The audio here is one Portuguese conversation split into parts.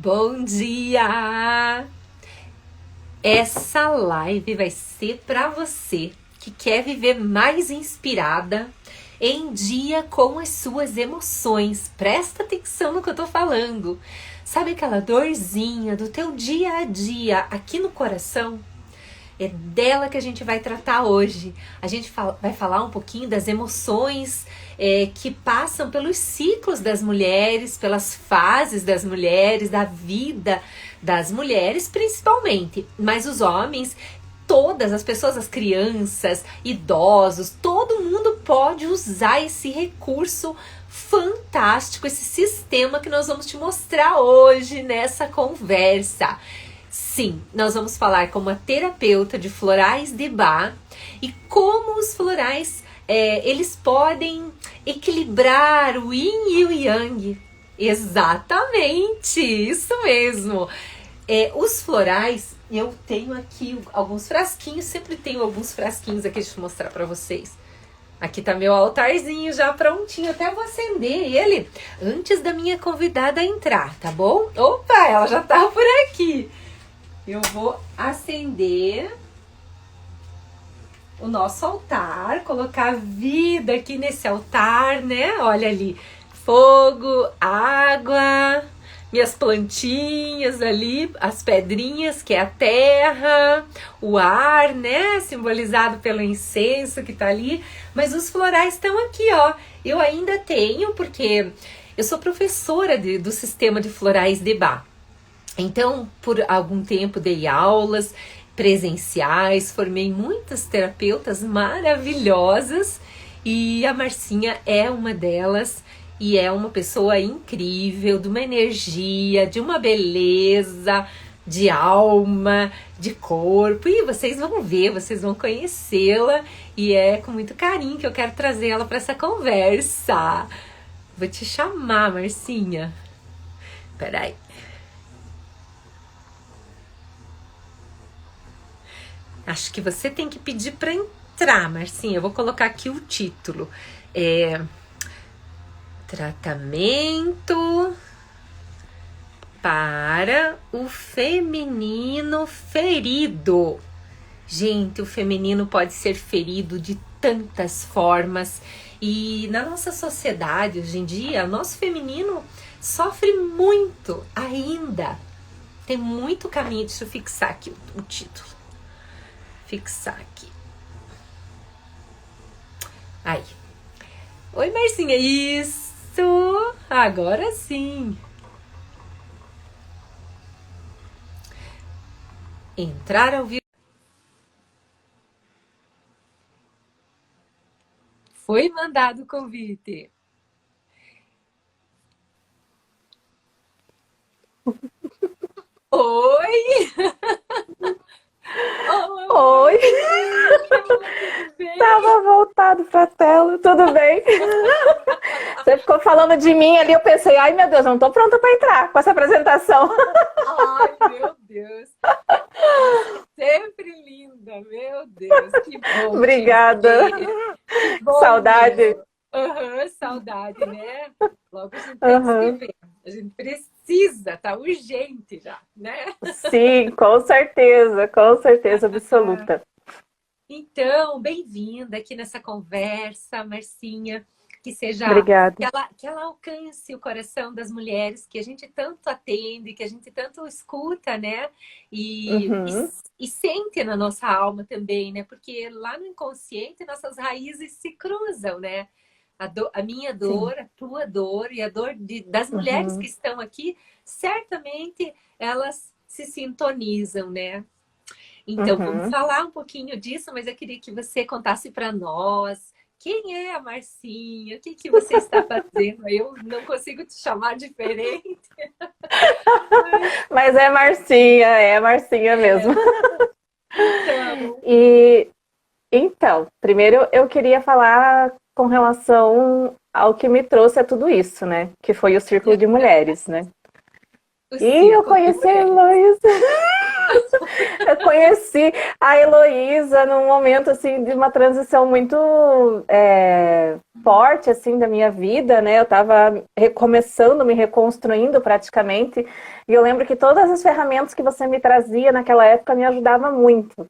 Bom dia! Essa live vai ser para você que quer viver mais inspirada, em dia com as suas emoções. Presta atenção no que eu tô falando. Sabe aquela dorzinha do teu dia a dia aqui no coração? É dela que a gente vai tratar hoje. A gente vai falar um pouquinho das emoções que passam pelos ciclos das mulheres, pelas fases das mulheres, da vida das mulheres principalmente. Mas os homens, todas as pessoas, as crianças, idosos, todo mundo pode usar esse recurso fantástico, esse sistema que nós vamos te mostrar hoje nessa conversa. Sim, nós vamos falar com uma terapeuta de florais de Bach e como os florais eles podem equilibrar o yin e o yang. Exatamente, isso mesmo. Os florais, eu tenho aqui alguns frasquinhos, sempre tenho alguns frasquinhos aqui, deixa eu mostrar para vocês. Aqui tá meu altarzinho já prontinho, até vou acender ele antes da minha convidada entrar, tá bom? Opa, ela já tá por aqui. Eu vou acender o nosso altar, colocar vida aqui nesse altar, né? Olha ali, fogo, água, minhas plantinhas ali, as pedrinhas, que é a terra, o ar, né? Simbolizado pelo incenso que tá ali. Mas os florais estão aqui, ó. Eu ainda tenho, porque eu sou professora do sistema de florais de Bach. Então, por algum tempo dei aulas presenciais, formei muitas terapeutas maravilhosas e a Marcinha é uma delas e é uma pessoa incrível, de uma energia, de uma beleza, de alma, de corpo, e vocês vão ver, vocês vão conhecê-la e é com muito carinho que eu quero trazer ela para essa conversa. Vou te chamar, Marcinha. Peraí. Acho que você tem que pedir para entrar, Marcinha. Eu vou colocar aqui o título. Tratamento para o feminino ferido. Gente, o feminino pode ser ferido de tantas formas. E na nossa sociedade, hoje em dia, o nosso feminino sofre muito ainda. Tem muito caminho. Deixa eu fixar aqui o título. Fixar aqui. Aí. Oi, Marcinha. Isso. Agora sim. Entrar ao vivo. Foi mandado o convite. Oi. Oi, Tudo bem? tava voltado pra tela, tudo bem? Você ficou falando de mim ali, eu pensei, ai meu Deus, não tô pronta pra entrar com essa apresentação. Ai, meu Deus. Sempre linda, meu Deus. Que bom. Obrigada. Que bom. Saudade. Saudade, né? Logo a gente tem que Uhum. se ver. A gente precisa, tá urgente já, né? Sim, com certeza absoluta. Então, bem-vinda aqui nessa conversa, Marcinha, que seja Obrigada. que ela alcance o coração das mulheres que a gente tanto atende, que a gente tanto escuta, né? Uhum. E sente na nossa alma também, né? Porque lá no inconsciente nossas raízes se cruzam, né? A minha Sim. dor, a tua dor e a dor das mulheres que Uhum. estão aqui, certamente elas se sintonizam, né? Então, vamos Uhum. falar um pouquinho disso, mas eu queria que você contasse para nós quem é a Marcinha, o que que você está fazendo. Eu não consigo te chamar diferente. Mas é Marcinha mesmo. Então, E então, primeiro eu queria falar com relação ao que me trouxe a tudo isso, né? Que foi o Círculo de Mulheres, né? o E eu círculo de conheci a mulheres. Heloísa. Eu conheci a Heloísa num momento assim de uma transição muito forte assim da minha vida, né? Eu estava recomeçando, me reconstruindo praticamente, e eu lembro que todas as ferramentas que você me trazia naquela época me ajudavam muito.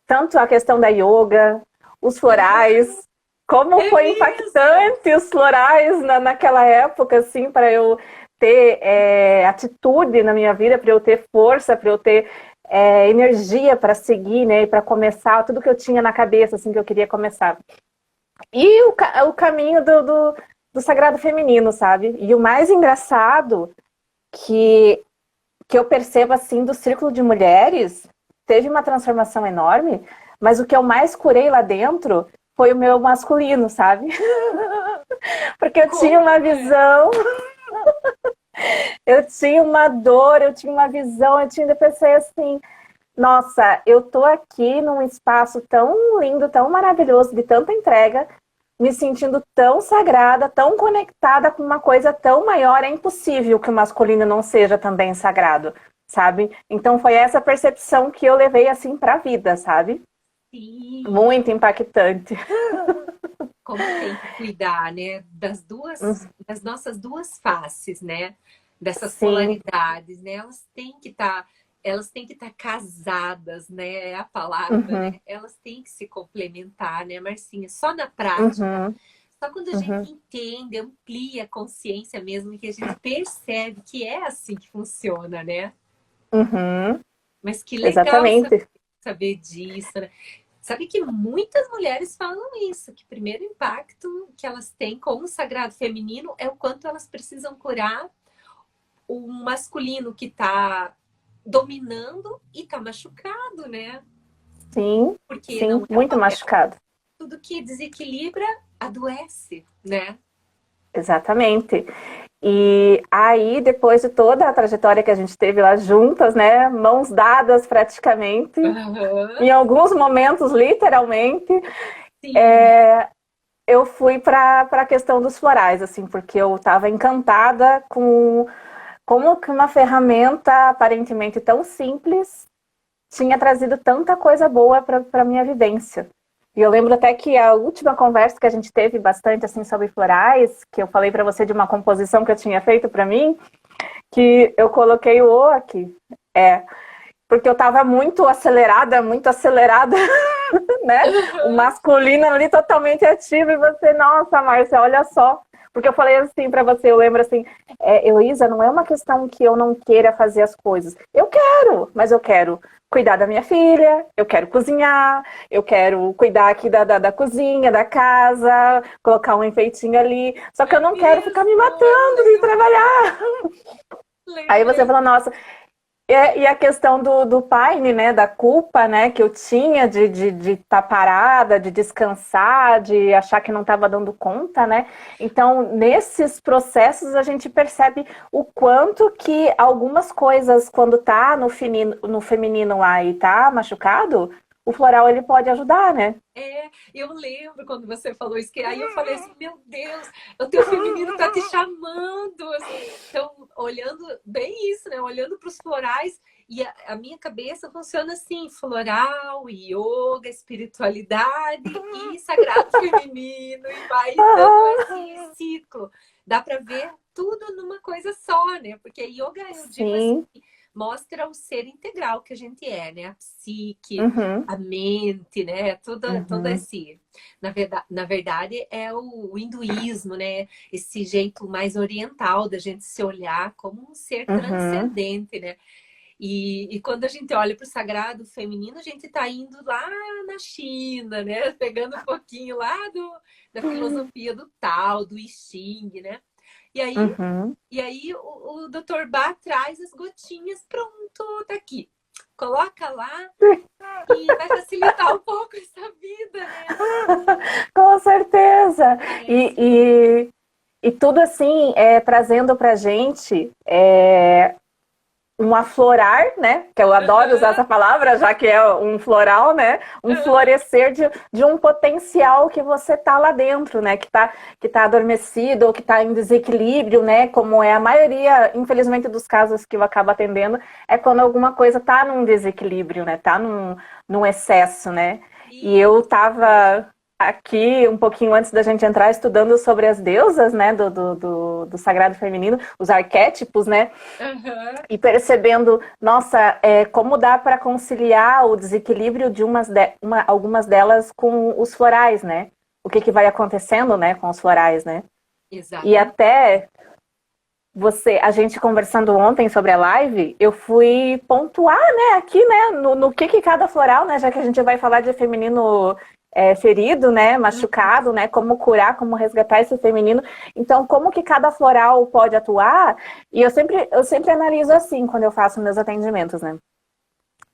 Tanto a questão da yoga, os florais, como É foi mesmo! impactante os florais naquela época, assim, para eu ter atitude na minha vida, para eu ter força, para eu ter energia para seguir, né, e para começar tudo que eu tinha na cabeça, assim, que eu queria começar. E o caminho do sagrado feminino, sabe? E o mais engraçado que, que eu percebo, assim, do círculo de mulheres, teve uma transformação enorme, mas o que eu mais curei lá dentro foi o meu masculino, sabe? Porque eu tinha Como uma é? visão, eu tinha uma dor, eu tinha uma visão, eu pensei assim, nossa, eu tô aqui num espaço tão lindo, tão maravilhoso, de tanta entrega, me sentindo tão sagrada, tão conectada com uma coisa tão maior, é impossível que o masculino não seja também sagrado, sabe? Então foi essa percepção que eu levei assim pra vida, sabe? Sim, Muito impactante. como tem que cuidar, né, das nossas duas faces, né, dessas Sim. polaridades, né, elas têm que estar casadas, né, é a palavra, né, Uhum, elas têm que se complementar, né, Marcinha, só na prática, uhum, só quando a gente uhum, entende, amplia a consciência mesmo, que a gente percebe que é assim que funciona, né, uhum. mas que legal Exatamente. saber disso, né? Sabe que muitas mulheres falam isso, que o primeiro impacto que elas têm com o sagrado feminino é o quanto elas precisam curar o masculino que está dominando e está machucado, né? Sim, Porque não sim, é o muito papel. machucado. Tudo que desequilibra adoece, né? Exatamente. E aí, depois de toda a trajetória que a gente teve lá juntas, né, mãos dadas praticamente, Aham, em alguns momentos, literalmente, sim. eu fui para a questão dos florais, assim, porque eu estava encantada com como que uma ferramenta aparentemente tão simples tinha trazido tanta coisa boa para a minha vivência. E eu lembro até que a última conversa que a gente teve bastante assim sobre florais, que eu falei para você de uma composição que eu tinha feito para mim, que eu coloquei o O aqui, porque eu estava muito acelerada, né? O masculino ali totalmente ativo e você, nossa, Márcia, olha só. Porque eu falei assim para você, eu lembro assim, Heloísa, não é uma questão que eu não queira fazer as coisas. Eu quero, mas eu quero cuidar da minha filha, eu quero cozinhar, eu quero cuidar aqui da cozinha, da casa, colocar um enfeitinho ali. Só que É eu não quero ficar me mesmo, eu matando de lembro. trabalhar. Aí você Lembrei. fala, nossa, e a questão do paine, né, da culpa, né, que eu tinha de estar parada, de descansar, de achar que não estava dando conta, né? Então, nesses processos, a gente percebe o quanto que algumas coisas, quando tá no feminino lá e tá machucado, o floral ele pode ajudar, né? É, eu lembro quando você falou isso, que aí eu falei assim, meu Deus, o teu feminino tá te chamando, assim. Então, olhando bem isso, né? Olhando para os florais, e a minha cabeça funciona assim, floral, yoga, espiritualidade e sagrado feminino, e vai dando esse ciclo. Dá para ver tudo numa coisa só, né? Porque yoga, eu digo assim, Sim. mostra o ser integral que a gente é, né? A psique, Uhum, a mente, né? Todo uhum, esse. Na verdade, é o hinduísmo, né? Esse jeito mais oriental da gente se olhar como um ser uhum, transcendente, né? E quando a gente olha para o sagrado feminino, a gente está indo lá na China, né? Pegando um pouquinho lá da filosofia do Tao, do I Ching, né? E aí, uhum. e aí o Dr. Bá traz as gotinhas, pronto, tá aqui. Coloca lá e vai facilitar um pouco essa vida, né? Com certeza. É, sim. E tudo assim, trazendo para a gente um aflorar, né? Que eu adoro usar essa palavra, já que é um floral, né? Um florescer de um potencial que você tá lá dentro, né? Que tá adormecido ou que tá em desequilíbrio, né? Como é a maioria, infelizmente, dos casos que eu acabo atendendo, é quando alguma coisa tá num desequilíbrio, né? Tá num excesso, né? E eu tava aqui, um pouquinho antes da gente entrar, estudando sobre as deusas, né, do sagrado feminino, os arquétipos, né, e percebendo, nossa, como dá para conciliar o desequilíbrio de algumas delas com os florais, né, o que vai acontecendo, né, com os florais, né. Exato. E até a gente conversando ontem sobre a live, eu fui pontuar, né, aqui, né, no que cada floral, né, já que a gente vai falar de feminino ferido, né, machucado, né, como curar, como resgatar esse feminino. Então, como que cada floral pode atuar? E eu sempre analiso assim quando eu faço meus atendimentos, né,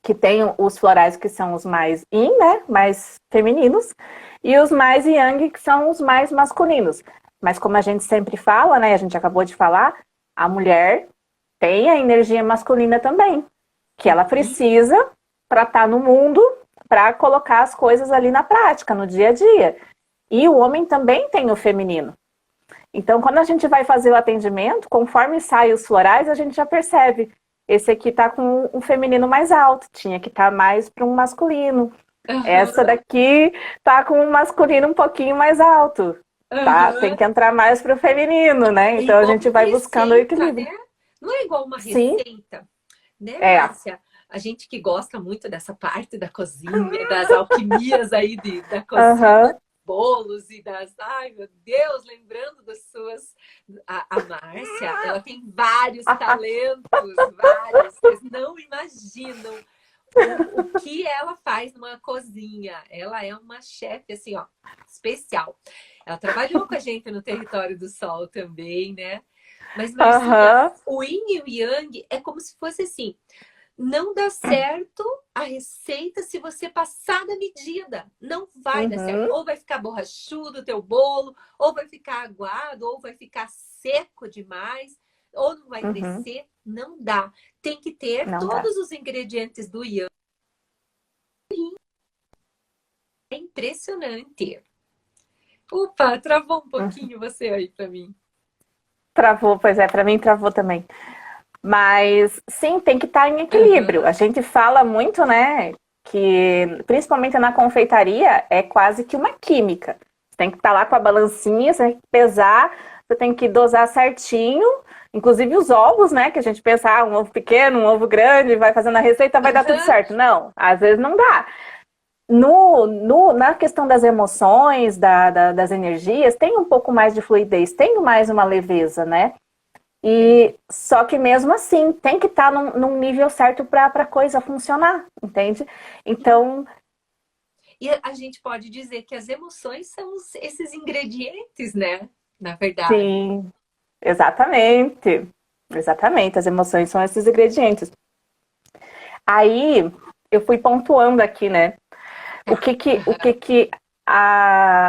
que tem os florais que são os mais yin, né, mais femininos, e os mais yang, que são os mais masculinos. Mas como a gente sempre fala, né, a gente acabou de falar, a mulher tem a energia masculina também, que ela precisa para estar no mundo, para colocar as coisas ali na prática, no dia a dia. E o homem também tem o feminino. Então, quando a gente vai fazer o atendimento, conforme saem os florais, a gente já percebe. Esse aqui tá com um feminino mais alto, tinha que estar mais para um masculino. Essa daqui tá com um masculino um pouquinho mais alto. Tá? Tem que entrar mais para o feminino, né? Então a gente vai buscando o equilíbrio. Né? Não é igual uma receita, né, Márcia? A gente que gosta muito dessa parte da cozinha, das alquimias aí da cozinha, bolos e das... Ai, meu Deus, lembrando das suas... A Márcia, ela tem vários talentos, vários. Vocês não imaginam o que ela faz numa cozinha. Ela é uma chefe, assim, ó, especial. Ela trabalhou com a gente no Território do Sol também, né? Mas, Marcinha, o Yin e o Yang é como se fosse assim... Não dá certo a receita se você passar da medida. Não vai dar certo. Ou vai ficar borrachudo o teu bolo, ou vai ficar aguado, ou vai ficar seco demais, ou não vai crescer. Não dá. Tem que ter todos os ingredientes do Yang. É impressionante. Opa, travou um pouquinho você aí para mim. Travou, pois é, para mim travou também. Mas, sim, tem que estar em equilíbrio. A gente fala muito, né, que principalmente na confeitaria é quase que uma química. Você tem que estar lá com a balancinha, você tem que pesar, você tem que dosar certinho. Inclusive os ovos, né, que a gente pensa, um ovo pequeno, um ovo grande, vai fazendo a receita, vai dar tudo certo. Não, às vezes não dá. Na questão das emoções, das energias, tem um pouco mais de fluidez, tem mais uma leveza, né? E só que mesmo assim tem que estar num nível certo para a coisa funcionar, entende? Então, e a gente pode dizer que as emoções são esses ingredientes, né? Na verdade. Sim, exatamente. Exatamente, as emoções são esses ingredientes. Aí eu fui pontuando aqui, né?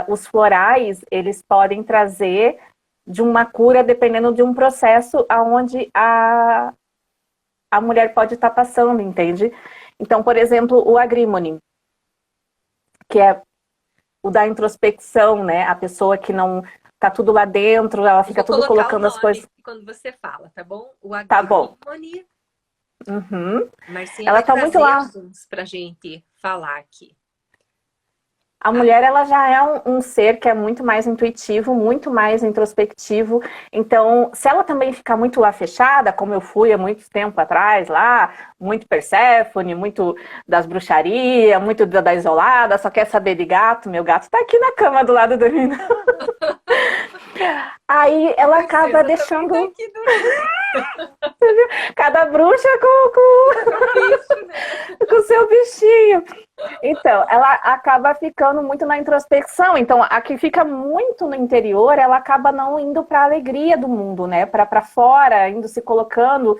Os florais eles podem trazer de uma cura, dependendo de um processo aonde a mulher pode estar passando, entende? Então, por exemplo, o agrímone, que é o da introspecção, né? A pessoa que não tá tudo lá dentro, ela fica tudo colocando as coisas. Quando você fala, tá bom? O agrímone. Tá bom. Marcinha, ela tá muito lá pra gente falar aqui. A mulher, ela já é um ser que é muito mais intuitivo, muito mais introspectivo. Então, se ela também ficar muito lá fechada, como eu fui há muito tempo atrás lá, muito Perséfone, muito das bruxarias, muito da isolada, só quer saber de gato, meu gato tá aqui na cama do lado do mim. Aí ela acaba deixando... Cada bruxa com o seu bichinho. Então, ela acaba ficando muito na introspecção. Então, a que fica muito no interior, ela acaba não indo para a alegria do mundo, né? Para fora, indo se colocando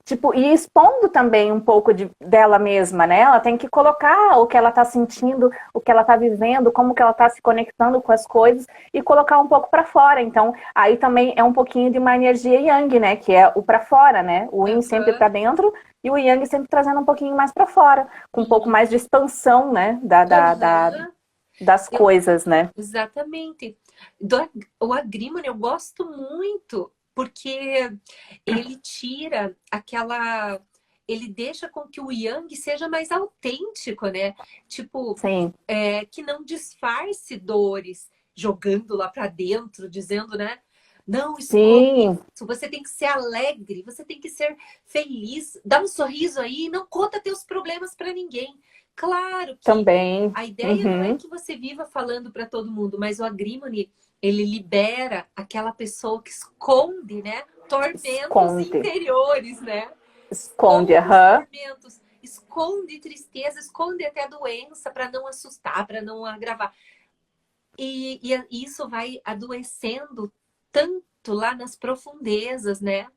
tipo, e expondo também um pouco dela mesma, né? Ela tem que colocar o que ela está sentindo, o que ela está vivendo, como que ela está se conectando com as coisas e colocar um pouco para fora. Então, aí também é um pouquinho de uma energia yang, né? Que é o para fora, né? O yin sempre para dentro e o yang sempre trazendo um pouquinho mais para fora, com um pouco mais de expansão, né? Aham. Das Eu, coisas, né? exatamente. O Agriman eu gosto muito porque ele tira aquela. Ele deixa com que o Yang seja mais autêntico, né? Tipo, Sim, que não disfarce dores, jogando lá pra dentro, dizendo, né? Não, esconde sim, isso. Você tem que ser alegre, você tem que ser feliz. Dá um sorriso aí, não conta teus problemas pra ninguém. Claro que também. a ideia não é Uhum. que você viva falando para todo mundo, mas o Agrimony, ele libera aquela pessoa que esconde, né? Tormentos Esconde, interiores, né? esconde, Esconde os aham. tormentos, esconde tristeza, esconde até doença para não assustar, para não agravar. E isso vai adoecendo tanto lá nas profundezas, né?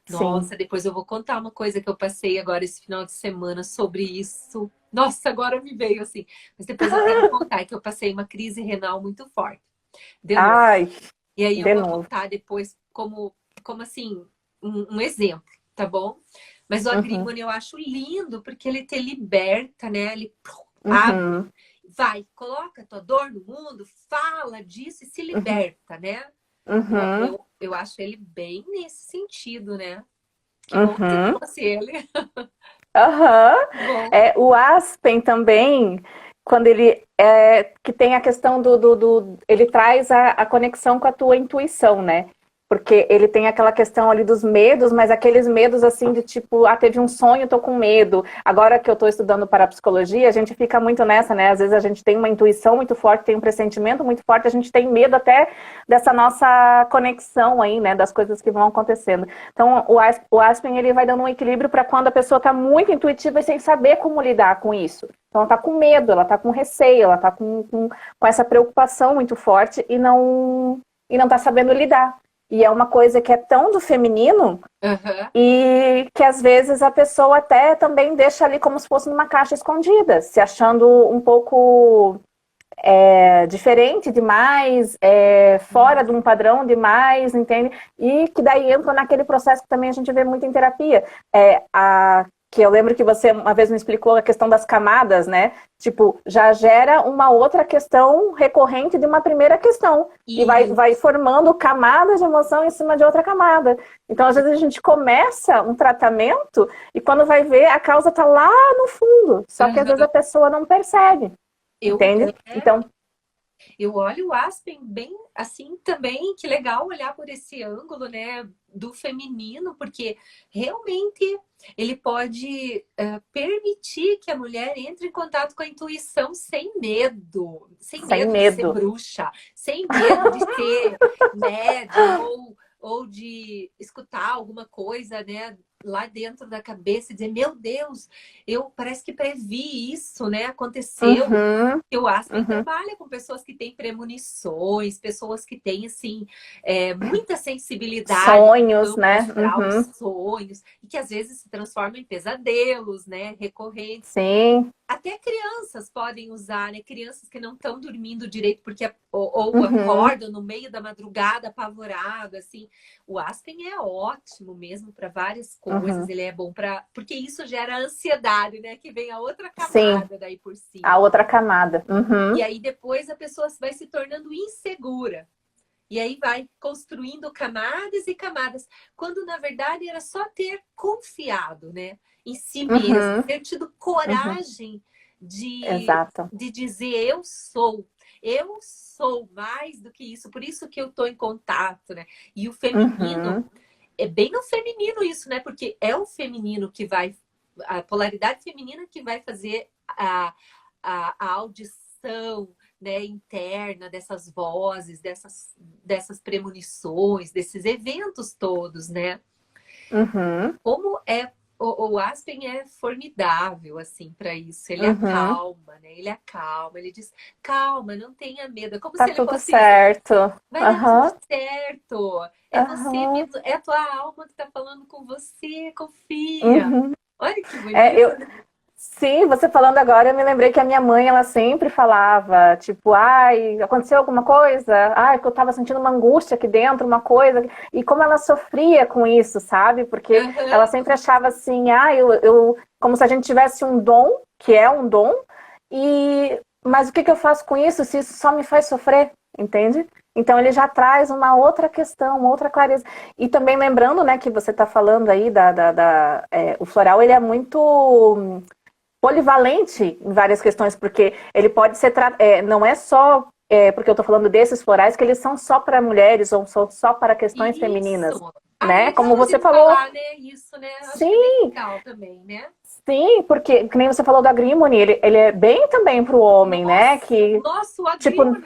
Sim. Nossa, depois eu vou contar uma coisa que eu passei agora esse final de semana sobre isso. Nossa, agora me veio assim. Mas depois eu quero contar que eu passei uma crise renal muito forte, de novo. Ai, E aí eu de vou novo. contar depois como assim, um exemplo, tá bom? Mas o Uhum, Agrimony eu acho lindo porque ele te liberta, né? Ele abre, uhum, vai, coloca a tua dor no mundo, fala disso e se uhum, liberta, né? uhum, Eu acho ele bem nesse sentido, né? Que bom que você uhum. trouxe ele. Aham. Bom. É, o Aspen também, quando ele que tem a questão ele traz a conexão com a tua intuição, né? Porque ele tem aquela questão ali dos medos, mas aqueles medos assim de tipo, teve um sonho, tô com medo. Agora que eu tô estudando parapsicologia, a gente fica muito nessa, né? Às vezes a gente tem uma intuição muito forte, tem um pressentimento muito forte, a gente tem medo até dessa nossa conexão aí, né? Das coisas que vão acontecendo. Então, o Aspen ele vai dando um equilíbrio para quando a pessoa está muito intuitiva e sem saber como lidar com isso. Então, ela está com medo, ela está com receio, ela está com essa preocupação muito forte e não está sabendo lidar. E é uma coisa que é tão do feminino Aham. e que às vezes a pessoa até também deixa ali como se fosse numa caixa escondida, se achando um pouco diferente demais, fora de um padrão demais, entende? E que daí entra naquele processo que também a gente vê muito em terapia. Que eu lembro que você uma vez me explicou a questão das camadas, né? Tipo, já gera uma outra questão recorrente de uma primeira questão. E E vai formando camadas de emoção em cima de outra camada. Então, às vezes, a gente começa um tratamento e quando vai ver, a causa está lá no fundo. Só que às vezes aham. a pessoa não percebe. eu, Entende? é, Então, eu olho o Aspen bem assim também, que legal olhar por esse ângulo, né, do feminino, porque realmente ele pode permitir que a mulher entre em contato com a intuição sem sem medo de ser medo. bruxa, sem medo de ser médium ou de escutar alguma coisa, né, lá dentro da cabeça e dizer, meu Deus, eu parece que previ isso, né, aconteceu. Uhum, O Aspen uhum. trabalha com pessoas que têm premonições, pessoas que têm, assim, muita sensibilidade no Sonhos, campo né? astral, Uhum. sonhos, e que às vezes se transformam em pesadelos, né, recorrentes. Sim. Até crianças podem usar, né? Crianças que não estão dormindo direito porque ou Uhum, acordam no meio da madrugada apavorado, assim. O Aspen é ótimo mesmo para várias coisas. uhum. Ele é bom para porque isso gera ansiedade, né? Que vem a outra Sim, camada daí por cima. a outra camada. E Uhum, aí depois a pessoa vai se tornando insegura. E aí vai construindo camadas e camadas, quando na verdade era só ter confiado, né, em si mesmo, uhum, ter tido uhum. coragem de, Exato. de dizer eu sou mais do que isso, por isso que eu estou em contato, né? E o feminino, Uhum, é bem no feminino isso, né? Porque é o feminino que vai, a polaridade feminina que vai fazer a audição, né, interna dessas vozes, dessas premonições, desses eventos todos, né? uhum. Como é o Aspen é formidável, assim, para isso. Ele Uhum. acalma, né? Ele acalma, ele diz, calma, não tenha medo. É como Tá se ele tudo fosse isso. certo. Vai dar tudo Aham, certo. É você aham. mesmo, é a tua alma que tá falando com você, confia. Uhum. Olha que É, bonito, né? sim, você falando agora, eu me lembrei que a minha mãe, ela sempre falava, tipo, ai, aconteceu alguma coisa? Ai, que eu tava sentindo uma angústia aqui dentro, uma coisa. E como ela sofria com isso, sabe? Porque ela Aham, sempre achava assim, ah, como se a gente tivesse um dom, que é um dom, mas o que que eu faço com isso se isso só me faz sofrer, entende? Então ele já traz uma outra questão, uma outra clareza. E também lembrando, né, que você está falando aí o floral, ele é muito polivalente em várias questões, porque ele pode ser, não é só, porque eu estou falando desses florais, que eles são só para mulheres ou são só para questões isso. femininas, Ah, é né? Como legal você de falou, falar, né? Isso, né? Acho que é bem sim, legal também, né? sim, porque, que nem você falou da Grimony, ele é bem também para o homem, né? Nossa, Que, nossa, o tipo, agrícola,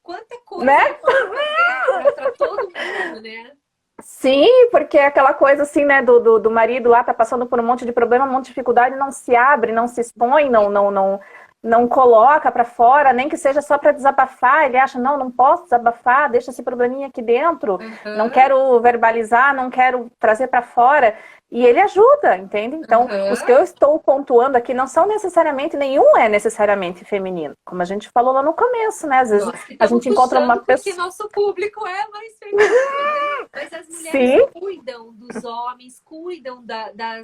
quanta coisa ele né? pode fazer para todo mundo, né? Sim, porque é aquela coisa assim, né, do marido lá tá passando por um monte de problema, um monte de dificuldade, não se abre, não se expõe, não coloca para fora, nem que seja só para desabafar. Ele acha, não posso desabafar, deixa esse probleminha aqui dentro, não Aham, quero verbalizar, não quero trazer para fora. E ele ajuda, entende? Então, os que aham. eu estou pontuando aqui não são necessariamente, nenhum é necessariamente feminino, como a gente falou lá no começo, né? Às vezes Nós que a estamos gente encontra uma puxando porque pessoa. nosso público é mais feminino, né? Mas as mulheres Sim, cuidam dos homens, cuidam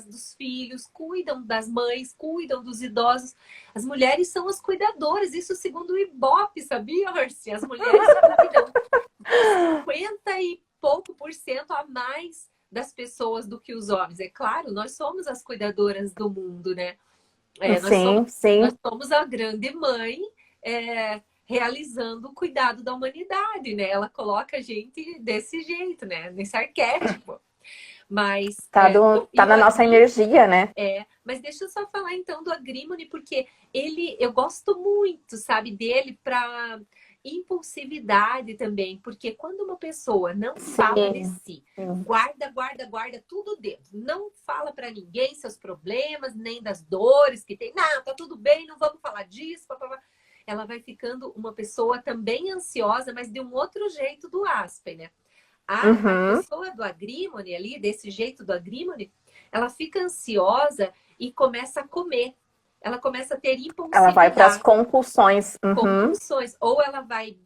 dos filhos, cuidam das mães, cuidam dos idosos. As mulheres são as cuidadoras, isso segundo o Ibope, sabia, Orsi? As mulheres cuidam 50 e pouco por cento a mais das pessoas do que os homens. É claro, nós somos as cuidadoras do mundo, né? sim, Nós sim. somos a grande mãe realizando o cuidado da humanidade, né? Ela coloca a gente desse jeito, né? Nesse arquétipo. Mas Tá o na nossa Agri, energia, né? mas deixa eu só falar então do Agrimony, porque eu gosto muito, sabe, dele para impulsividade também, porque quando uma pessoa não fala de Sim, si, sim. guarda tudo dentro, não fala para ninguém seus problemas, nem das dores que tem, não, tá tudo bem, não vamos falar disso, papapá. Ela vai ficando uma pessoa também ansiosa, mas de um outro jeito do Aspen, né? A Uhum. pessoa do Agrimony ali, desse jeito do Agrimony, ela fica ansiosa e começa a comer. Ela começa a ter Ela vai para as impulsividade, compulsões. Uhum. compulsões. Ou ela vai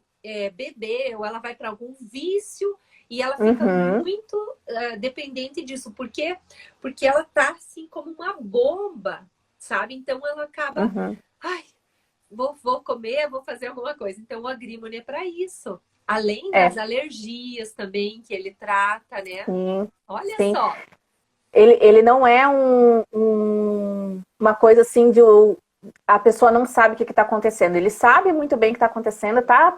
beber, ou ela vai para algum vício e ela fica Uhum. muito dependente disso. Por quê? Porque ela tá assim como uma bomba, sabe? Então ela acaba, Uhum. ai, vou comer, vou fazer alguma coisa. Então o Agrimony é para isso. Além das É, alergias também que ele trata, né? sim, Olha sim. só. Ele não é uma coisa assim de a pessoa não sabe o que está acontecendo. Ele sabe muito bem o que está acontecendo, tá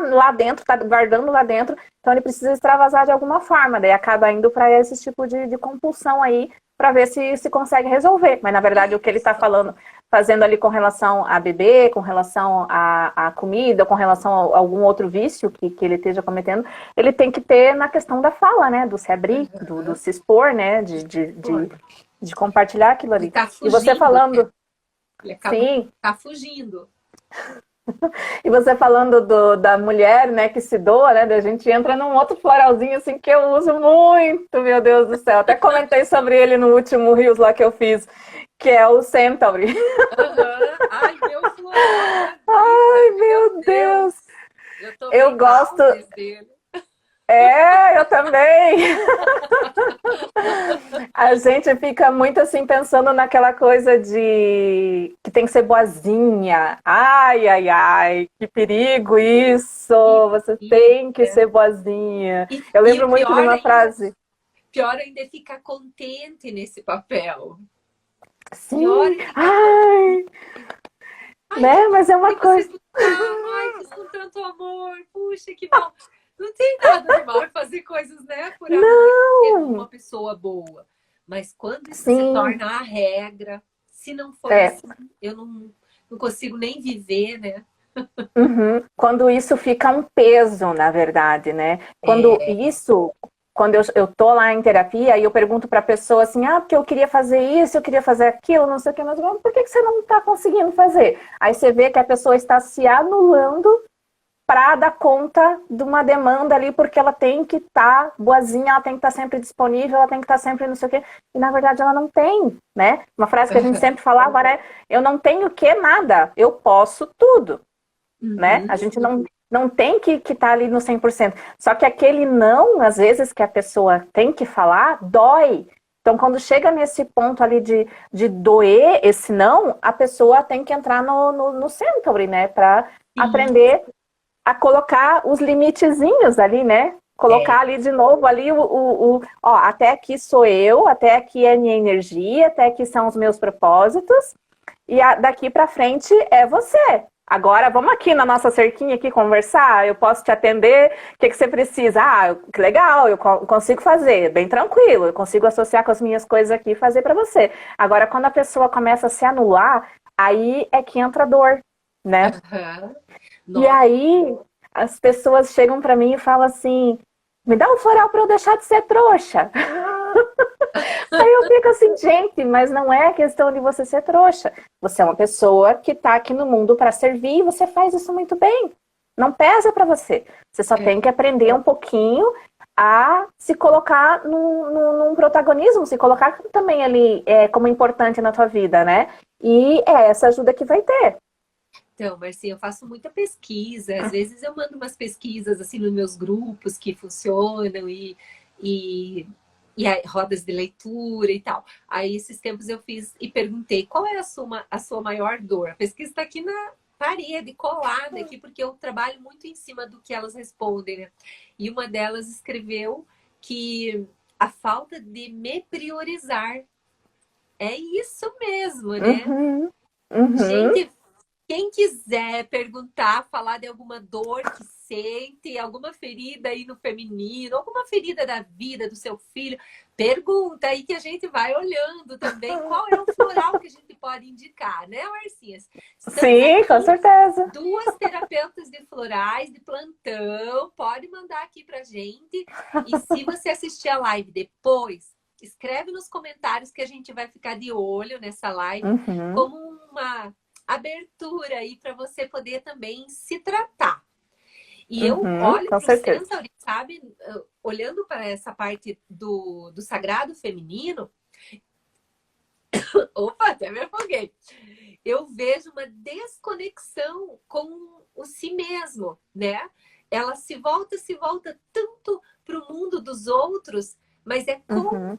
lá dentro, tá guardando lá dentro, então ele precisa extravasar de alguma forma, daí acaba indo para esse tipo de compulsão aí, para ver se consegue resolver. Mas na verdade o que ele está Isso. falando, fazendo ali com relação a beber, com relação à comida, com relação a algum outro vício que ele esteja cometendo, ele tem que ter na questão da fala, né? Do se abrir, do Uhum. se expor, né? De compartilhar aquilo E ali. tá E você fugindo, né? falando, Ele acaba sim, tá fugindo. e você falando da mulher, né, que se doa, né? A gente entra num outro floralzinho assim que eu uso muito, meu Deus do céu. Até comentei sobre ele no último Rios lá que eu fiz, que é o Centauri. Uhum. Ai, meu floral da vida, Ai, meu meu Deus. Deus. Eu tomei Eu gosto. baldes dele. Eu também. A gente fica muito assim pensando naquela coisa de que tem que ser boazinha. Ai, ai, ai, que perigo isso! E, Você e, tem que ser boazinha. Eu e o lembro muito de uma frase. pior ainda é ficar contente nesse papel. Pior Sim, é ficar ai, contente. Ai, que né? bom Mas é uma que vocês coisa. gostaram. Ai, fiz com tanto amor. Puxa, que bom. Não tem nada de mal em fazer coisas, né, por amor e ser uma Não! pessoa boa. Mas quando isso se Sim, torna a regra, se não for é. assim, eu não consigo nem viver, né? Uhum. Quando isso fica um peso, na verdade, né? É, quando eu tô lá em terapia e eu pergunto pra pessoa assim, porque eu queria fazer isso, eu queria fazer aquilo, não sei o que, mas por que você não tá conseguindo fazer? Aí você vê que a pessoa está se anulando para dar conta de uma demanda ali, porque ela tem que estar boazinha, ela tem que estar sempre disponível, ela tem que estar sempre não sei o quê. E na verdade ela não tem, né? Uma frase que a gente sempre falava, né? Eu não tenho que nada, eu posso tudo, né? A gente não tem que estar ali no 100%. Só que aquele não, às vezes, que a pessoa tem que falar, dói. Então, quando chega nesse ponto ali de doer esse não, a pessoa tem que entrar no Centauri, né? Para aprender a colocar os limitezinhos ali, né? Colocar ali de novo ali até aqui sou eu, até aqui é minha energia, até aqui são os meus propósitos, e daqui para frente é você. Agora vamos aqui na nossa cerquinha aqui conversar, eu posso te atender, o que você precisa? Que legal, eu consigo fazer, bem tranquilo, eu consigo associar com as minhas coisas aqui e fazer para você. Agora, quando a pessoa começa a se anular, aí é que entra a dor, né? E aí, as pessoas chegam pra mim e falam assim, me dá um floral pra eu deixar de ser trouxa. Aí eu fico assim, gente, mas não é questão de você ser trouxa. Você é uma pessoa que tá aqui no mundo para servir e você faz isso muito bem. Não pesa pra você. Você só tem que aprender um pouquinho a se colocar num protagonismo, se colocar também ali como importante na tua vida, né? E é essa ajuda que vai ter. Então, Marcinha, eu faço muita pesquisa. Às vezes eu mando umas pesquisas assim nos meus grupos que funcionam e rodas de leitura e tal. Aí, esses tempos eu fiz e perguntei qual é a sua maior dor. A pesquisa está aqui na parede, colada aqui, porque eu trabalho muito em cima do que elas respondem, né? E uma delas escreveu que a falta de me priorizar. É isso mesmo, né? Gente, quem quiser perguntar, falar de alguma dor que sente, alguma ferida aí no feminino, alguma ferida da vida do seu filho, pergunta aí que a gente vai olhando também qual é o floral que a gente pode indicar, né, Marcinha? Sim, com certeza. 2 terapeutas de florais de plantão, pode mandar aqui pra gente. E se você assistir a live depois, escreve nos comentários que a gente vai ficar de olho nessa live como uma abertura aí para você poder também se tratar. E eu olho para o Centauri, sabe? Olhando para essa parte do sagrado feminino. Opa, até me afoguei. Eu vejo uma desconexão com o si mesmo, né? Ela se volta tanto para o mundo dos outros, mas é com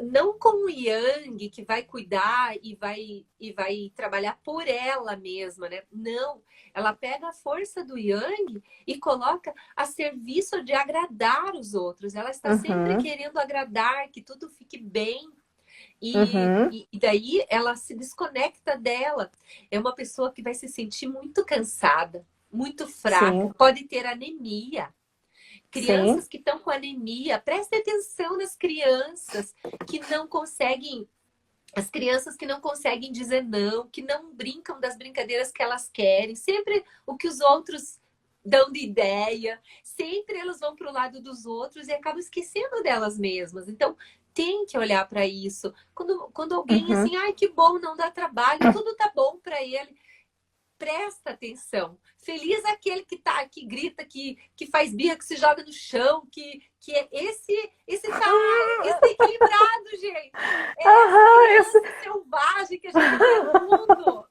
não com o Yang que vai cuidar e vai trabalhar por ela mesma, né? Não, ela pega a força do Yang e coloca a serviço de agradar os outros. Ela está sempre querendo agradar, que tudo fique bem. E daí ela se desconecta dela. É uma pessoa que vai se sentir muito cansada, muito fraca, pode ter anemia. Crianças que estão com anemia, preste atenção nas crianças que não conseguem, as crianças que não conseguem dizer não, que não brincam das brincadeiras que elas querem, sempre o que os outros dão de ideia, sempre elas vão para o lado dos outros e acabam esquecendo delas mesmas. Então, tem que olhar para isso. Quando alguém assim, ai, que bom, não dá trabalho, tudo tá bom para ele. Presta atenção. Feliz é aquele que tá, que grita, que faz birra, que se joga no chão, que é esse equilibrado, gente. É esse selvagem que a gente vê no mundo.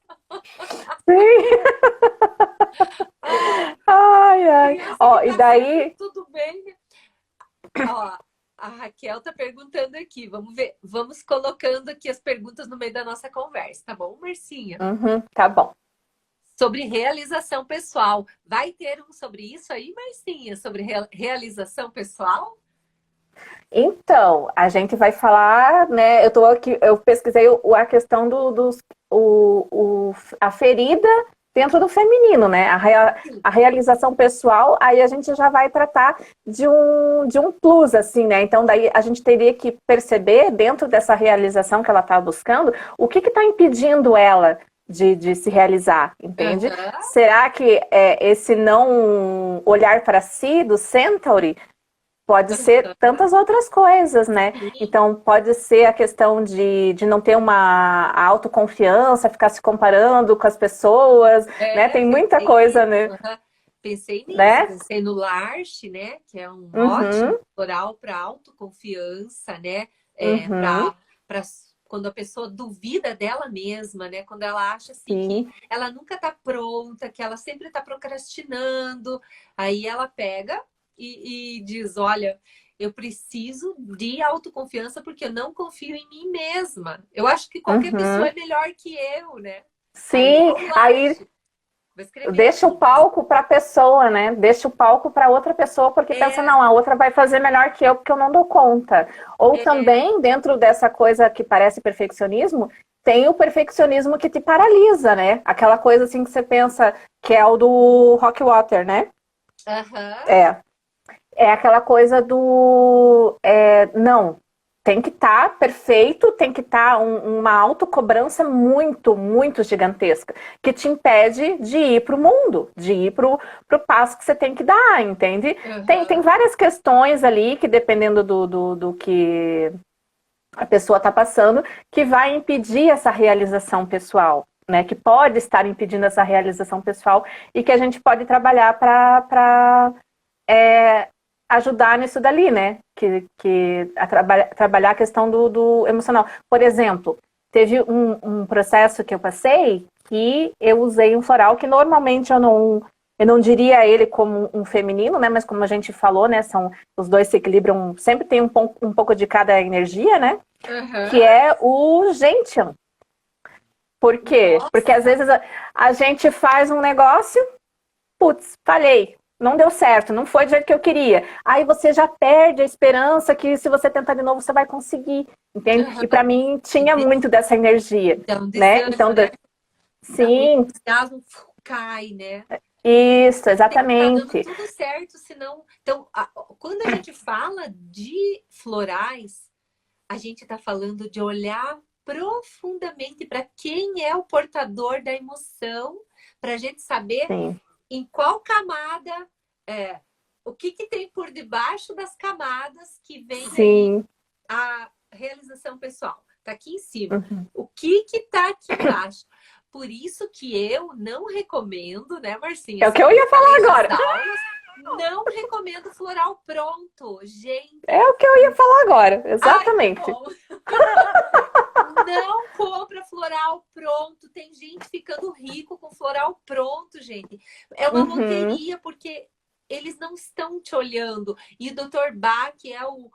Sim. Ai. Ó, e daí... Tudo bem. Ó, a Raquel tá perguntando aqui. Vamos ver. Vamos colocando aqui as perguntas no meio da nossa conversa. Tá bom, Marcinha? Tá bom. Sobre realização pessoal. Vai ter um sobre isso aí, Marcinha? Sobre realização pessoal? Então, a gente vai falar, né? Eu pesquisei a questão a ferida dentro do feminino, né? A realização pessoal, aí a gente já vai tratar de um plus, assim, né? Então, daí a gente teria que perceber, dentro dessa realização que ela está buscando, o que está impedindo ela de se realizar, entende? Será que esse não olhar para si, do Centauri, pode ser tantas outras coisas, né? Então, pode ser a questão de não ter uma autoconfiança, ficar se comparando com as pessoas, né? Tem muita coisa, né? Pensei nisso, Né? pensei no Larche, né? Que é um Uhum. ótimo floral para autoconfiança, né? Uhum. Para quando a pessoa duvida dela mesma, né? Quando ela acha assim Sim. que ela nunca está pronta, que ela sempre está procrastinando, aí ela pega e diz, olha, eu preciso de autoconfiança porque eu não confio em mim mesma. Eu acho que qualquer pessoa Uhum. é melhor que eu, né? Sim, aí vou escrever deixa o aqui. palco para a pessoa, né? Deixa o palco para outra pessoa, porque pensa, não, a outra vai fazer melhor que eu, porque eu não dou conta. Ou também, dentro dessa coisa que parece perfeccionismo, tem o perfeccionismo que te paralisa, né? Aquela coisa assim que você pensa, que é o do Rockwater, né? É aquela coisa do não, tem que estar perfeito, tem que estar uma autocobrança muito, muito gigantesca, que te impede de ir para o mundo, de ir para o passo que você tem que dar, entende? Tem várias questões ali que, dependendo do que a pessoa está passando, que vai impedir essa realização pessoal, né? Que pode estar impedindo essa realização pessoal e que a gente pode trabalhar para ajudar nisso dali, né? Trabalhar a questão do emocional. Por exemplo, teve um processo que eu passei que eu usei um floral que normalmente eu não diria ele como um feminino, né? Mas como a gente falou, né? Os dois se equilibram, sempre tem um pouco de cada energia, né? Que é o gentian. Por quê? Nossa. Porque às vezes a gente faz um negócio, putz, falhei. Não deu certo, não foi do jeito que eu queria. Aí você já perde a esperança que se você tentar de novo, você vai conseguir, entende? E para mim tinha muito dessa energia, então, né? Então, né? Sim. O entusiasmo cai, né? Isso, exatamente. Tem que estar dando tudo certo, senão... Então, quando a gente fala de florais, a gente está falando de olhar profundamente para quem é o portador da emoção, para a gente saber em qual camada, o que tem por debaixo das camadas que vem aí a realização pessoal. Está aqui em cima. O que está aqui embaixo? Por isso que eu não recomendo, né, Marcinha? É o que eu ia falar agora. Aulas, não recomendo floral pronto, gente. É o que eu ia falar agora, exatamente. Não compra floral pronto. Tem gente ficando rico com floral pronto, gente. É uma loteria, porque eles não estão te olhando. E o Dr. Bach é o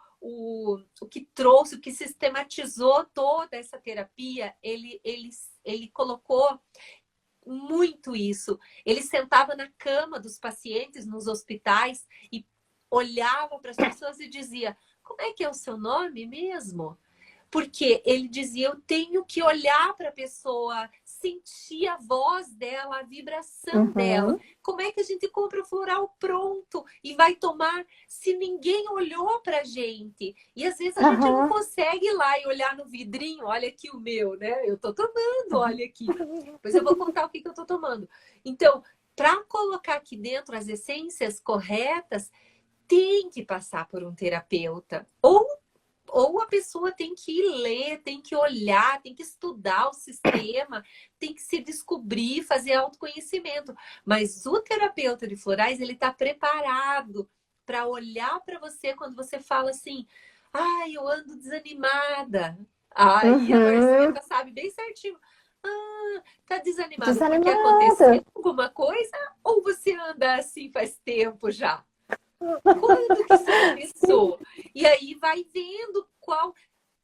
que trouxe, o que sistematizou toda essa terapia. Ele colocou muito isso. Ele sentava na cama dos pacientes nos hospitais e olhava para as pessoas e dizia: como é que é o seu nome mesmo? Porque ele dizia, eu tenho que olhar para a pessoa, sentir a voz dela, a vibração dela. Como é que a gente compra o floral pronto e vai tomar se ninguém olhou para a gente? E às vezes a gente não consegue ir lá e olhar no vidrinho, olha aqui o meu, né? Eu tô tomando, olha aqui. Depois eu vou contar o que eu tô tomando. Então, para colocar aqui dentro as essências corretas, tem que passar por um terapeuta. Ou a pessoa tem que ler, tem que olhar, tem que estudar o sistema, tem que se descobrir, fazer autoconhecimento. Mas o terapeuta de florais, ele está preparado para olhar para você quando você fala assim: ai, eu ando desanimada. Aí a Marcinha já sabe bem certinho. Tá desanimada porque aconteceu alguma coisa? Ou você anda assim faz tempo já? Quando que você começou? E aí vai vendo qual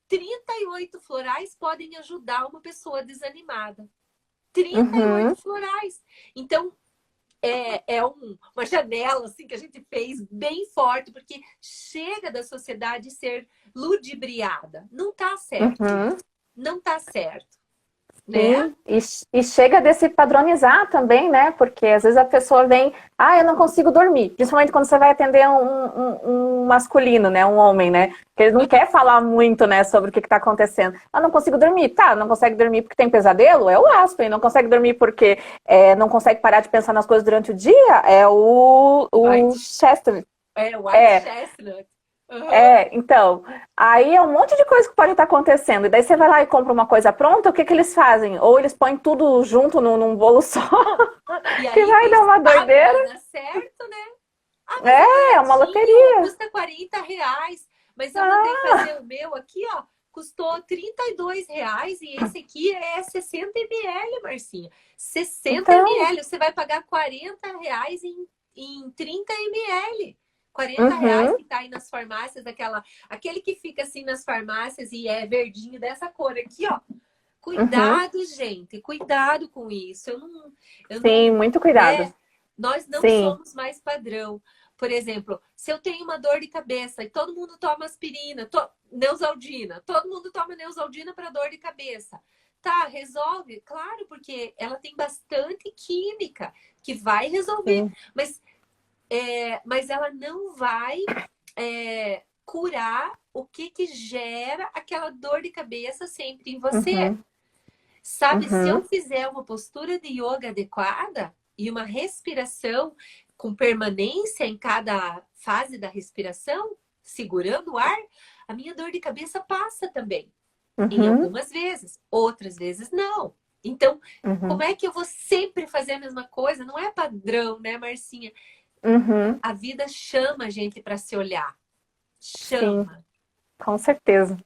38 florais podem ajudar uma pessoa desanimada. 38 florais. Então, uma janela assim que a gente fez bem forte, porque chega da sociedade ser ludibriada. Não tá certo. Não tá certo. Né? E chega de se padronizar também, né? Porque às vezes a pessoa vem, eu não consigo dormir. Principalmente quando você vai atender um masculino, né? Um homem, né? Que ele não quer falar muito, né? Sobre o que está acontecendo. Não consigo dormir. Tá, não consegue dormir porque tem pesadelo? É o Aspen. Não consegue dormir porque não consegue parar de pensar nas coisas durante o dia? É o Chestnut. É o White Chestnut. Aham. Então, aí é um monte de coisa que pode estar acontecendo. E daí você vai lá e compra uma coisa pronta, o que que eles fazem? Ou eles põem tudo junto num bolo só, E que aí vai quem dar uma sabe vai doideira. dar certo, né? Ah, mas é É uma baratinho, loteria. custa R$ 40. Mas eu mandei Ah, fazer o meu aqui, ó. Custou R$ 32 e esse aqui é 60 ml, Marcinha. 60 então. ml, você vai pagar R$ 40 em 30 ml. R$ 40 Uhum, que tá aí nas farmácias, aquele que fica assim nas farmácias e é verdinho dessa cor aqui, ó. uhum. Cuidado, gente, cuidado com isso. Eu Sim, não, muito cuidado. né? Nós não Sim. somos mais padrão. Por exemplo, se eu tenho uma dor de cabeça e todo mundo toma aspirina, Neosaldina, todo mundo toma Neosaldina para dor de cabeça. Tá, resolve? Claro, porque ela tem bastante química que vai resolver, Sim. mas, mas ela não vai curar o que que gera aquela dor de cabeça sempre em você. Uhum, Sabe, se eu uhum, fizer uma postura de yoga adequada e uma respiração com permanência em cada fase da respiração, segurando o ar, a minha dor de cabeça passa também. Em uhum, algumas vezes, outras vezes não. Então, como uhum, é que eu vou sempre fazer a mesma coisa? Não é padrão, né, Marcinha? uhum. A vida chama a gente para se olhar. Sim, Chama. com certeza.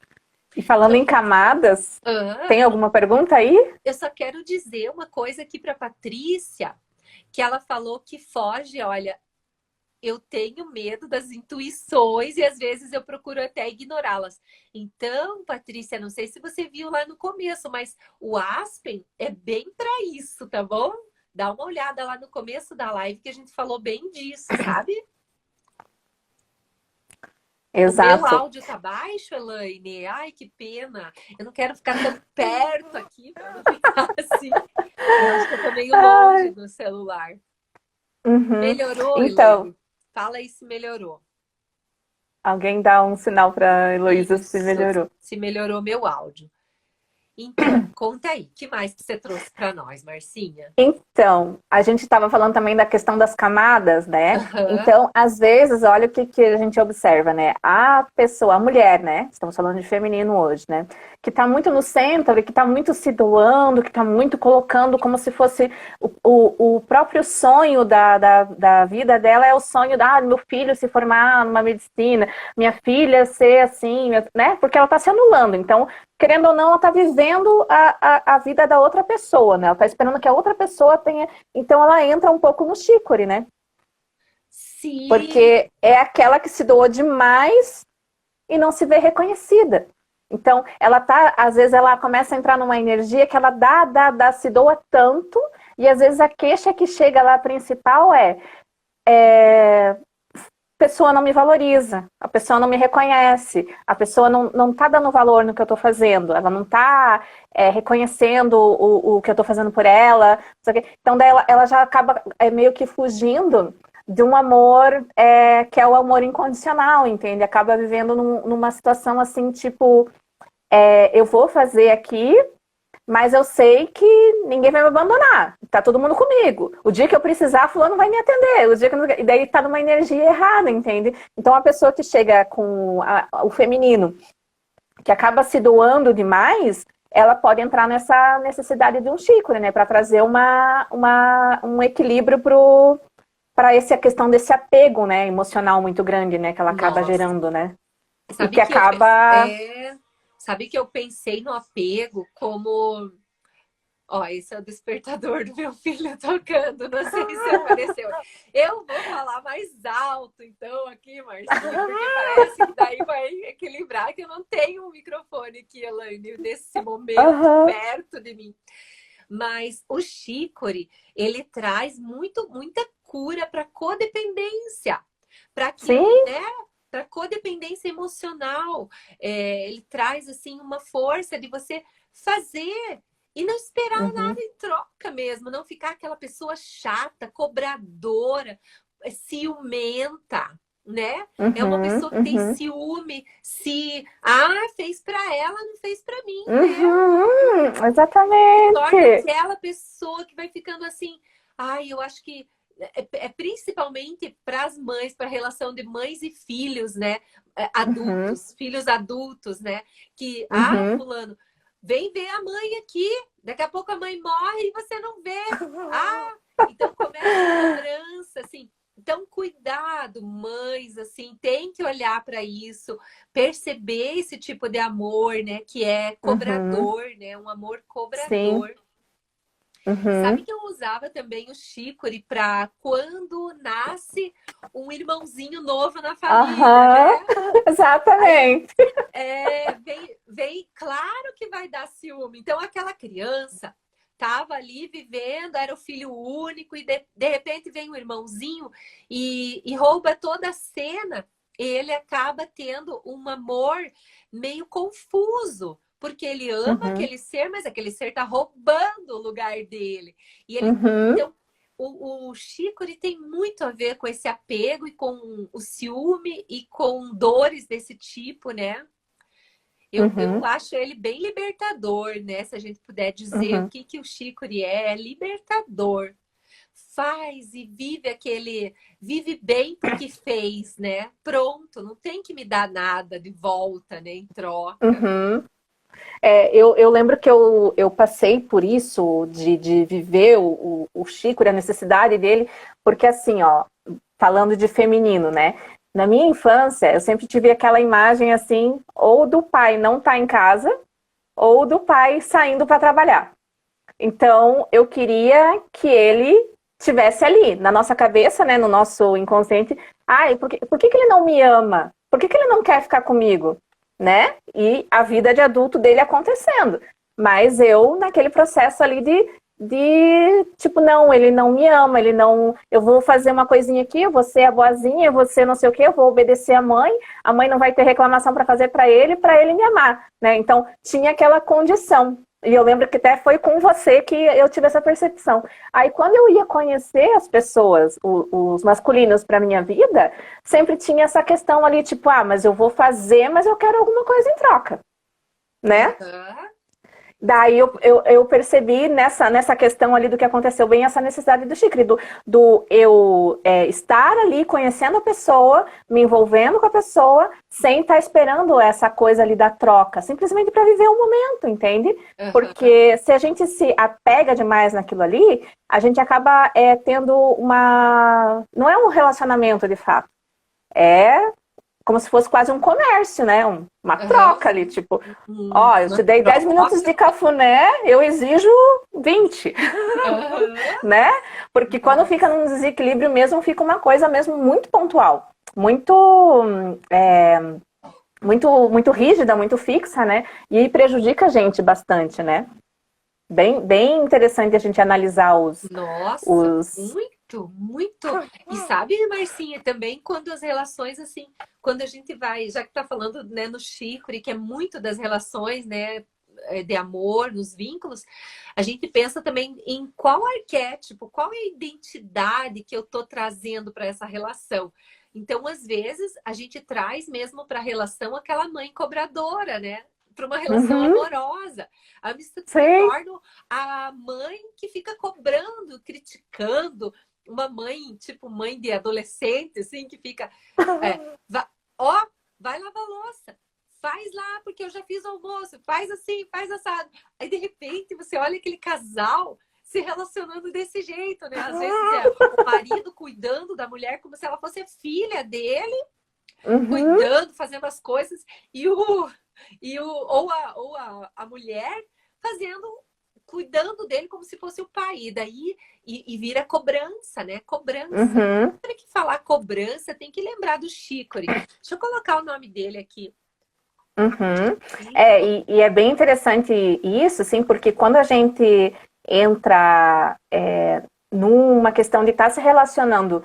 E falando Então, em camadas, ah, tem alguma pergunta aí? eu só quero dizer uma coisa aqui para Patrícia, que ela falou que foge, olha, eu tenho medo das intuições e às vezes eu procuro até ignorá-las. Então, Patrícia, não sei se você viu lá no começo, mas o Aspen é bem para isso, tá bom? Dá uma olhada lá no começo da live que a gente falou bem disso, sabe? O meu Exato. áudio tá baixo, Elaine? Ai, que pena. Eu não quero ficar tão perto aqui para não ficar assim. Eu acho que eu tô meio longe Ai, do celular. uhum. Melhorou, Então, Elaine? Fala aí se melhorou. alguém dá um sinal para Heloísa se Isso, melhorou. se melhorou meu áudio. Então, conta aí, o que mais que você trouxe para nós, Marcinha? Então, a gente estava falando também da questão das camadas, né? Aham, Então, às vezes, olha o que, que a gente observa, né? A pessoa, a mulher, né? Estamos falando de feminino hoje, né? Que está muito no centro e que está muito se doando, que está muito colocando como se fosse o próprio sonho da vida dela é o sonho da meu filho se formar numa medicina, minha filha ser assim, né? Porque ela está se anulando. Então, querendo ou não, ela está vivendo a vida da outra pessoa, né? Ela está esperando que a outra pessoa tenha. Então ela entra um pouco no chicore, né? sim. Porque é aquela que se doou demais e não se vê reconhecida. Então, ela tá, às vezes ela começa a entrar numa energia que ela dá, se doa tanto, e às vezes a queixa que chega lá principal é pessoa não me valoriza, a pessoa não me reconhece, a pessoa não tá dando valor no que eu tô fazendo, ela não tá reconhecendo o que eu tô fazendo por ela. Então, daí ela já acaba meio que fugindo de um amor que é o amor incondicional, entende? Acaba vivendo numa situação assim, tipo, eu vou fazer aqui mas eu sei que ninguém vai me abandonar. Tá todo mundo comigo. O dia que eu precisar, fulano vai me atender. O dia que eu não... E daí tá numa energia errada, entende? Então a pessoa que chega com o feminino, que acaba se doando demais, ela pode entrar nessa necessidade de um chico, né? Para trazer um equilíbrio para essa questão desse apego, né, emocional muito grande, né, que ela acaba Nossa, gerando, né? E sabe que que eu acaba. sabe que eu pensei no apego como, ó, esse é o despertador do meu filho tocando, não sei se apareceu. Eu vou falar mais alto então aqui, Marcinha, porque parece que daí vai equilibrar que eu não tenho um microfone aqui, Elaine, nesse momento Uhum. perto de mim. Mas o chicore, ele traz muita cura para codependência, para aquilo, Sim. né? Para codependência emocional. Ele traz assim uma força de você fazer e não esperar nada Uhum. em troca mesmo, não ficar aquela pessoa chata, cobradora, ciumenta, né? É uma Uhum. pessoa que tem Uhum. ciúme, se fez para ela, não fez para mim, né? Uhum, Se torna exatamente. aquela pessoa que vai ficando assim, ai, eu acho que principalmente para as mães, para a relação de mães e filhos, né? Uhum, Adultos, filhos adultos, né? Que, uhum. fulano, vem ver a mãe aqui, daqui a pouco a mãe morre e você não vê. Ah, então começa a cobrança, assim. Então, cuidado, mães, assim, tem que olhar para isso, perceber esse tipo de amor, né? Que é Uhum, cobrador, né? Um amor sim. cobrador. Sabe Uhum. que eu usava também o chicory para quando nasce um irmãozinho novo na família, Aham, né? Aí exatamente. vem, claro que vai dar ciúme. Então, aquela criança estava ali vivendo, era o filho único, e de repente vem o irmãozinho e rouba toda a cena. Ele acaba tendo um amor meio confuso, porque ele ama Uhum, aquele ser, mas aquele ser está roubando o lugar dele. E ele, uhum, então, o Chico ele tem muito a ver com esse apego e com o ciúme e com dores desse tipo, né? Eu uhum, acho ele bem libertador, né? Se a gente puder dizer o uhum. que, que o Chicory é libertador. Faz e vive aquele. Vive bem porque fez, né? Pronto, não tem que me dar nada de volta, né? Em troca. Uhum. Eu lembro que eu passei por isso, de viver o Chico e a necessidade dele, porque assim, ó, falando de feminino, né? Na minha infância, eu sempre tive aquela imagem assim, ou do pai não tá em casa, ou do pai saindo para trabalhar. Então, eu queria que ele tivesse ali, na nossa cabeça, né, no nosso inconsciente. Ai, por que ele não me ama? Por que ele não quer ficar comigo? Né? E a vida de adulto dele acontecendo. Mas eu, naquele processo ali tipo, não, ele não me ama, ele não. Eu vou fazer uma coisinha aqui, eu vou ser a boazinha, eu vou ser não sei o quê, eu vou obedecer a mãe não vai ter reclamação para ele me amar, né? Então, tinha aquela condição. E eu lembro que até foi com você que eu tive essa percepção. Aí, quando eu ia conhecer as pessoas, os masculinos para minha vida, sempre tinha essa questão ali, tipo, ah, mas eu vou fazer, mas eu quero alguma coisa em troca, né? Aham. Daí eu percebi nessa questão ali do que aconteceu, bem essa necessidade do Chicre, do eu estar ali conhecendo a pessoa, me envolvendo com a pessoa, sem estar esperando essa coisa ali da troca, simplesmente para viver o momento, entende? Aham. Porque se a gente se apega demais naquilo ali, a gente acaba tendo uma. Não é um relacionamento de fato, é como se fosse quase um comércio, né? Uma troca Aham. ali, tipo, ó, eu Uma te dei 10 minutos de troca. cafuné, eu exijo 20, Aham. né? Porque quando fica num desequilíbrio mesmo, fica uma coisa mesmo muito pontual, é, muito rígida, muito fixa, né? E prejudica a gente bastante, né? Bem interessante a gente analisar Nossa, os... muito, muito. E sabe, Marcinha, também quando as relações, assim, quando a gente vai, já que tá falando, né, no Chicory, que é muito das relações, né, de amor, nos vínculos, a gente pensa também em qual arquétipo, qual é a identidade que eu tô trazendo para essa relação. Então, às vezes, a gente traz mesmo para a relação aquela mãe cobradora, né? Para uma relação Uhum, amorosa. A me sim, torno a mãe que fica cobrando, criticando, uma mãe, tipo mãe de adolescente, assim, que fica, ó, vai lavar louça, faz lá, porque eu já fiz almoço, faz assim, faz assado. Aí, de repente, você olha aquele casal se relacionando desse jeito, né? Às vezes é o marido cuidando da mulher como se ela fosse filha dele, uhum, cuidando, fazendo as coisas, ou a mulher fazendo, cuidando dele como se fosse o pai. E daí vira cobrança, né? Cobrança. uhum. Para que falar cobrança, tem que lembrar do Chicory. Deixa eu colocar o nome dele aqui. Uhum. Chico. E é bem interessante isso, sim, porque quando a gente entra numa questão de estar se relacionando,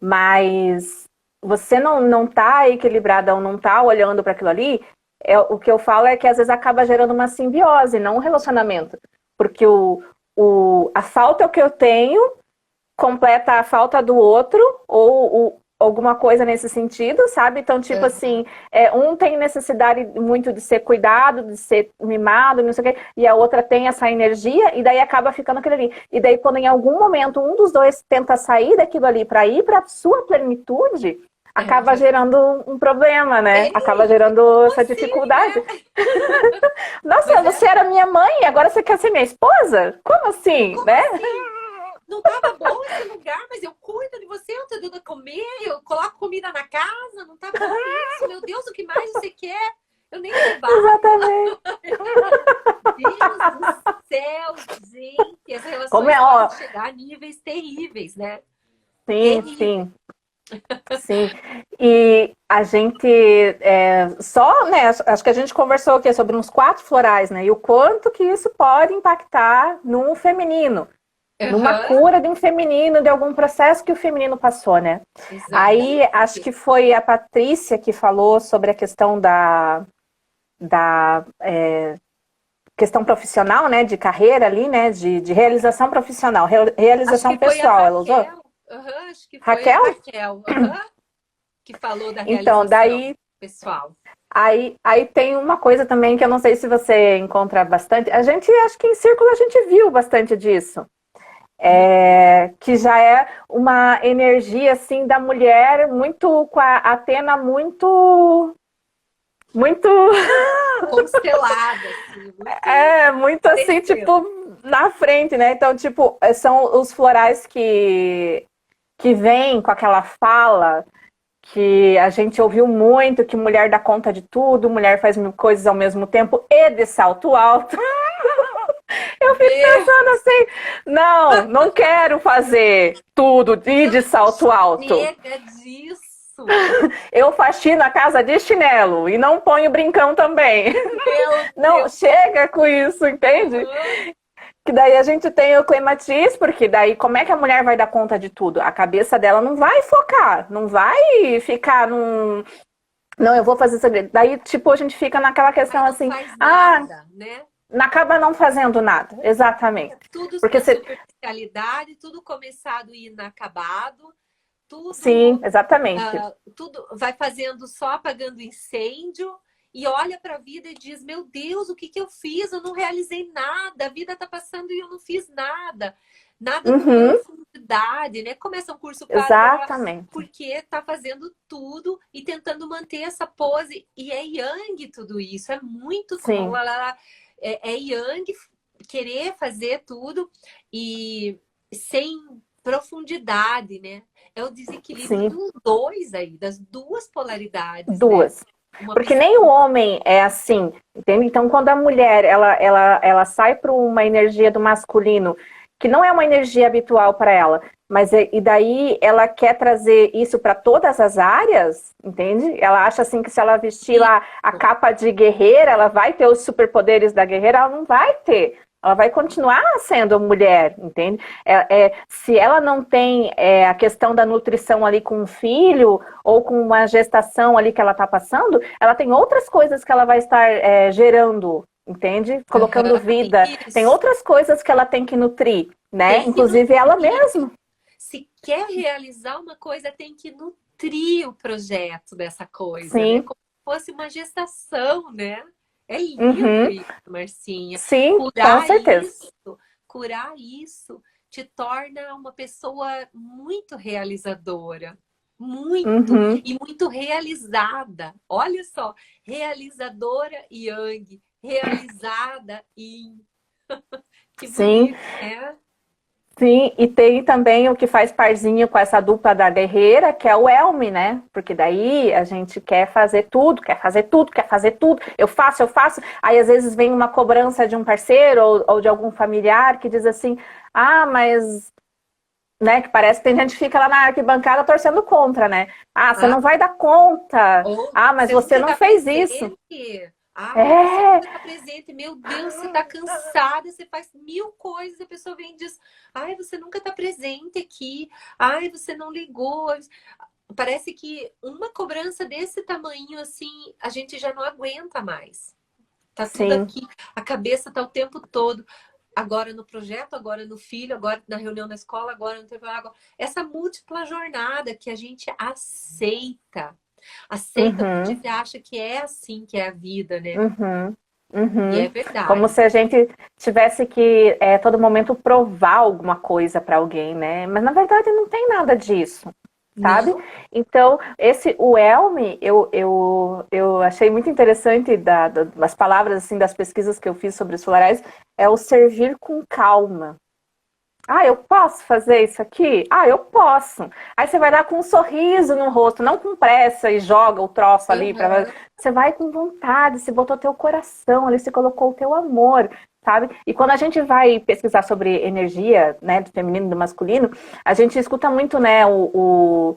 mas você não tá equilibrada ou não tá olhando para aquilo ali, o que eu falo é que às vezes acaba gerando uma simbiose, não um relacionamento. Porque a falta que eu tenho completa a falta do outro, ou alguma coisa nesse sentido, sabe? Então, tipo assim, um tem necessidade muito de ser cuidado, de ser mimado, não sei o quê, e a outra tem essa energia, e daí acaba ficando aquilo ali. E daí, quando em algum momento um dos dois tenta sair daquilo ali para ir para sua plenitude, acaba gerando um problema, né? Acaba gerando essa dificuldade. Né? Nossa, você era minha mãe, agora você quer ser minha esposa? Como assim, Como né? assim? Não tava bom esse lugar, mas eu cuido de você, eu te dando a comer, eu coloco comida na casa, não tá bom isso? Meu Deus, o que mais você quer? Eu nem trabalho. Exatamente. Deus do céu, gente, as relações Como é, podem chegar a níveis terríveis, né? sim, Terríveis. sim. Sim, e a gente só, né, acho que a gente conversou aqui sobre uns 4 florais, né, e o quanto que isso pode impactar no feminino, numa cura de um feminino, de algum processo que o feminino passou, né. Exatamente. Aí, acho que foi a Patrícia que falou sobre a questão da questão profissional, né, de carreira ali, né, de realização profissional, realização pessoal, ela usou? Acho que foi Raquel? a Raquel, que falou da Então, realização daí pessoal. Aí tem uma coisa também que eu não sei se você encontra bastante. A gente, acho que em círculo a gente viu bastante disso. Que já é uma energia, assim, da mulher muito, com a Atena muito, Constelada, assim. muito assim, tipo, na frente, né? Então, tipo, são os florais que vêm com aquela fala que a gente ouviu muito, que mulher dá conta de tudo, mulher faz 1000 coisas ao mesmo tempo e de salto alto. Eu fico pensando assim, não quero fazer tudo e de salto alto. Chega disso. Eu faxino a casa de chinelo e não ponho brincão também. Não, chega com isso, entende? Que daí a gente tem o clematis, porque daí como é que a mulher vai dar conta de tudo? A cabeça dela não vai focar, não vai ficar num... Não, eu vou fazer isso. Daí, tipo, a gente fica naquela questão assim, nada, né? Acaba não fazendo nada, exatamente. Tudo porque na superficialidade, tudo começado e inacabado, tudo... Sim, exatamente. Tudo vai fazendo só apagando incêndio, e olha para a vida e diz, meu Deus, o que eu fiz? Eu não realizei nada, a vida tá passando e eu não fiz nada. Nada com profundidade, né? Começa um curso Exatamente. porque tá fazendo tudo e tentando manter essa pose. E é yang tudo isso, é muito Sim. é yang querer fazer tudo e sem profundidade, né? É o desequilíbrio dos dois aí, das duas polaridades. Duas. Né? Porque nem o homem é assim, entende? Então, quando a mulher ela sai para uma energia do masculino, que não é uma energia habitual para ela, mas e daí ela quer trazer isso para todas as áreas, entende? Ela acha assim que se ela vestir lá a capa de guerreira, ela vai ter os superpoderes da guerreira, ela não vai ter. Ela vai continuar sendo mulher, entende? Se ela não tem a questão da nutrição ali com um filho ou com uma gestação ali que ela está passando, ela tem outras coisas que ela vai estar gerando, entende? Colocando vida. Isso. Tem outras coisas que ela tem que nutrir, né? Inclusive ela mesma. Se quer realizar uma coisa, tem que nutrir o projeto dessa coisa, Sim. né? Como se fosse uma gestação, né? É lindo isso, Marcinha. Sim, com certeza. Curar isso te torna uma pessoa muito realizadora. Muito. E muito realizada. Olha só. Realizadora yang. Realizada yin. Que bonito, né? Sim, e tem também o que faz parzinho com essa dupla da guerreira, que é o Elme, né? Porque daí a gente quer fazer tudo, quer fazer tudo, quer fazer tudo. Eu faço. Aí às vezes vem uma cobrança de um parceiro ou de algum familiar que diz assim, mas... Né, que parece que tem gente que fica lá na arquibancada torcendo contra, né? Você não vai dar conta. Mas você não fez isso. Você está presente, meu Deus, você está cansada, você faz 1000 coisas, a pessoa vem e diz, você nunca está presente aqui, você não ligou. Parece que uma cobrança desse tamanho, assim, a gente já não aguenta mais. Tá tudo aqui, a cabeça tá o tempo todo. agora no projeto, agora no filho, agora na reunião da escola, agora no trabalho, agora. Essa múltipla jornada que a gente aceita. Aceita porque a Uhum, gente acha que é assim que é a vida, né? uhum, E é uhum. Como verdade. se a gente tivesse que todo momento provar alguma coisa para alguém, né? Mas na verdade não tem nada disso, sabe? Não? Então, o Elme, eu achei muito interessante das palavras, assim, das pesquisas que eu fiz sobre os florais, é o servir com calma. Ah, eu posso fazer isso aqui? Ah, eu posso. Aí você vai dar com um sorriso no rosto, não com pressa e joga o troço ali para. Aham. Você vai com vontade, você botou teu coração ali, você colocou o teu amor, sabe? E quando a gente vai pesquisar sobre energia, né, do feminino e do masculino, a gente escuta muito, né, o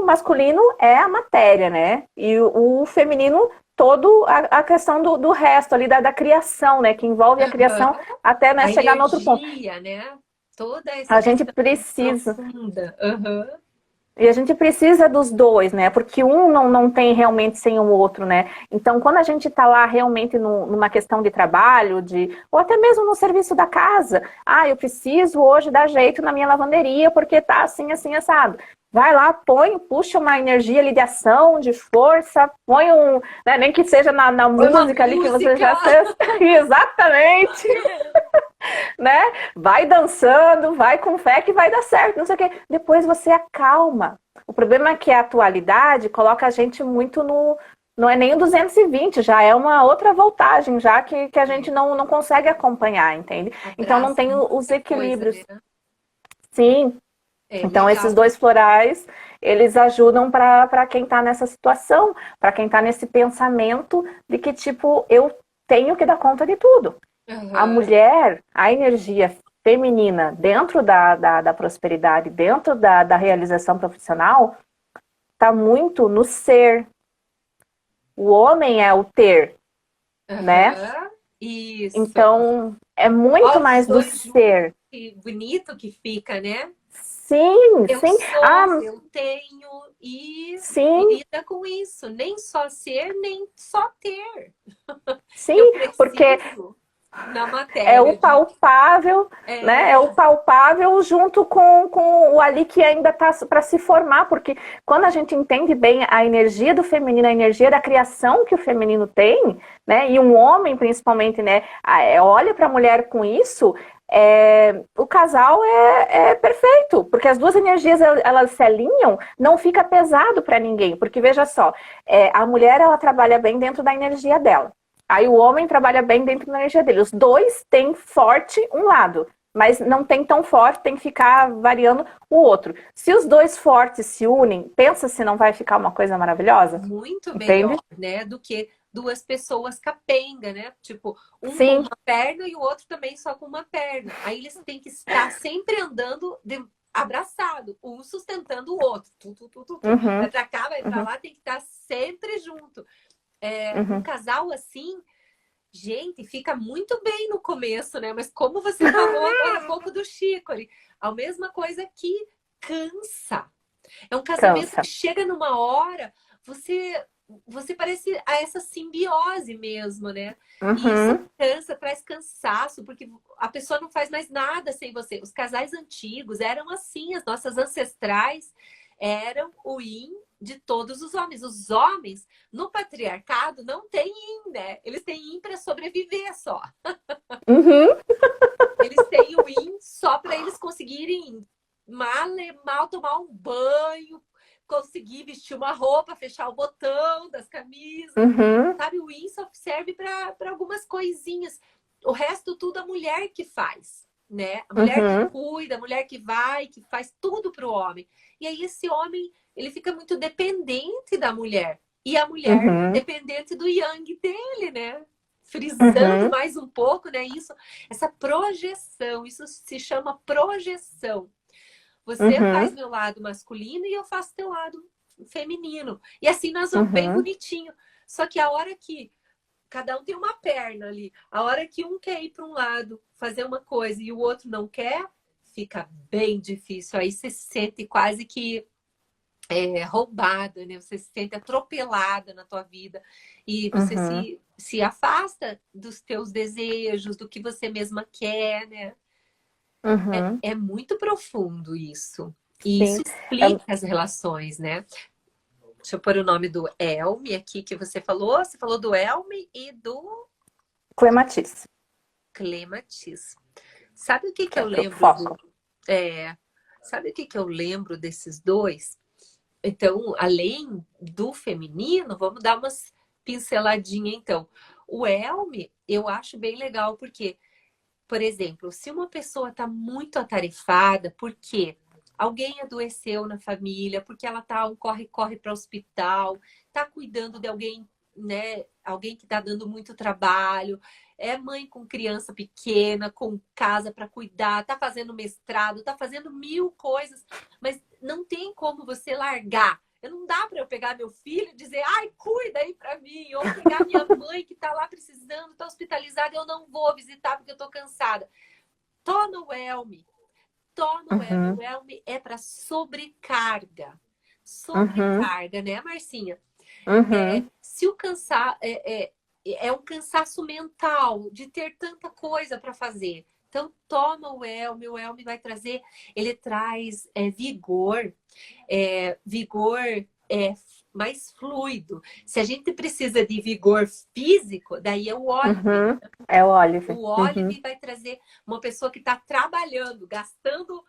masculino é a matéria, né? E o feminino todo a questão do resto ali, da criação, né? Que envolve a Aham. criação até, né, A chegar no outro ponto. energia, né? Toda essa A gente questão precisa. profunda. Aham. E a gente precisa dos dois, né? Porque um não tem realmente sem o outro, né? Então, quando a gente está lá realmente numa questão de trabalho, ou até mesmo no serviço da casa, ah, eu preciso hoje dar jeito na minha lavanderia porque tá assim, assim, assado. Vai lá, puxa uma energia ali de ação, de força, põe né, nem que seja na Uma música ali que você música. já fez. Exatamente, né? Vai dançando, vai com fé que vai dar certo, não sei o quê. Depois você acalma. O problema é que a atualidade coloca a gente muito no. Não é nem o 220, já é uma outra voltagem, já que a gente não consegue acompanhar, entende? Então não Abraça tem os muita coisa, né? equilíbrios. Sim, É então esses legal. dois florais, eles ajudam para quem está nessa situação, para quem está nesse pensamento de que, tipo, eu tenho que dar conta de tudo. A Aham. mulher, a energia feminina dentro da prosperidade, dentro da realização profissional, está muito no ser. O homem é o ter, né? Aham. Isso. Então, é muito Ó, os mais do dois juntos, ser. que bonito que fica, né? Sim, Eu sim. Ah, sou, eu tenho e sim, lida com isso. Nem só ser, nem só ter. Eu sim, porque preciso na é o matéria de. palpável, né? É o É, palpável junto com o ali que ainda está para se formar, porque quando a gente entende bem a energia do feminino, a energia da criação que o feminino tem, né? E um homem principalmente, né? Olha para a mulher com isso. O casal é perfeito, porque as duas energias elas se alinham, não fica pesado para ninguém, porque veja só, a mulher ela trabalha bem dentro da energia dela. Aí o homem trabalha bem dentro da energia dele. Os dois têm forte um lado, mas não tem tão forte, tem que ficar variando o outro. Se os dois fortes se unem, pensa se não vai ficar uma coisa maravilhosa? muito Entende? melhor, né? Do que duas pessoas capenga, né? Tipo, um com Sim. uma perna e o outro também só com uma perna. Aí eles têm que estar sempre andando abraçado, um sustentando o outro. Vai Uhum, pra cá, vai pra uhum, lá, tem que estar sempre junto. Um uhum. casal assim, gente, fica muito bem no começo, né? Mas como você falou agora há pouco do Chicory, a mesma coisa que cansa. É um casamento que Cansa. chega numa hora, você parece a essa simbiose mesmo, né? E isso Uhum, cansa, traz cansaço, porque a pessoa não faz mais nada sem você. Os casais antigos eram assim, as nossas ancestrais eram o yin de todos os homens. Os homens no patriarcado não têm yin, né? Eles têm yin para sobreviver só. uhum, Eles têm o yin só para eles conseguirem mal tomar um banho, conseguir vestir uma roupa, fechar o botão das camisas. uhum, Sabe, o yin só serve para algumas coisinhas. O resto tudo a mulher que faz, né? A mulher que uhum, cuida, a mulher que vai, que faz tudo para o homem. E aí esse homem, ele fica muito dependente da mulher. E a mulher uhum, dependente do yang dele, né? Frisando uhum, mais um pouco, né? Isso, essa projeção, isso se chama projeção. Você faz uhum, meu lado masculino e eu faço teu lado feminino. E assim nós vamos bem uhum. bonitinho. Só que a hora que cada um tem uma perna ali, a hora que um quer ir para um lado, fazer uma coisa e o outro não quer, fica bem difícil. Aí você sente quase que roubada, né? Você se sente atropelada na tua vida e você Uhum. se afasta dos teus desejos, do que você mesma quer, né? Uhum. É muito profundo isso. E isso Sim. É explica as relações, né? Deixa eu pôr o nome do Elme aqui que você falou. Você falou do Elme e do clematis, Clematis. Sabe o que que que é eu pro lembro foco. é, sabe o que que eu lembro desses dois? Então, além do feminino, vamos dar umas pinceladinhas então. O Elme, eu acho bem legal porque, por exemplo, se uma pessoa está muito atarefada, porque alguém adoeceu na família, porque ela tá um corre-corre para o hospital, tá cuidando de alguém, né? Alguém que tá dando muito trabalho, é mãe com criança pequena, com casa para cuidar, tá fazendo mestrado, tá fazendo mil coisas, mas não tem como você largar. Não dá para eu pegar meu filho e dizer, ai, cuida aí para mim, ou pegar minha mãe que tá lá precisando, tá hospitalizada, eu não vou visitar porque eu tô cansada. Toma o Elme, toma o Elme. Uhum. O Elme é para sobrecarga. Uhum. Sobrecarga, né, Marcinha? Uhum. Se o cansar é um cansaço mental de ter tanta coisa para fazer. Então toma o Elme vai trazer, ele traz vigor é, mais fluido. Se a gente precisa de vigor físico, daí é o Olive. Uhum. É o Olive. O Uhum. Olive vai trazer uma pessoa que está trabalhando, gastando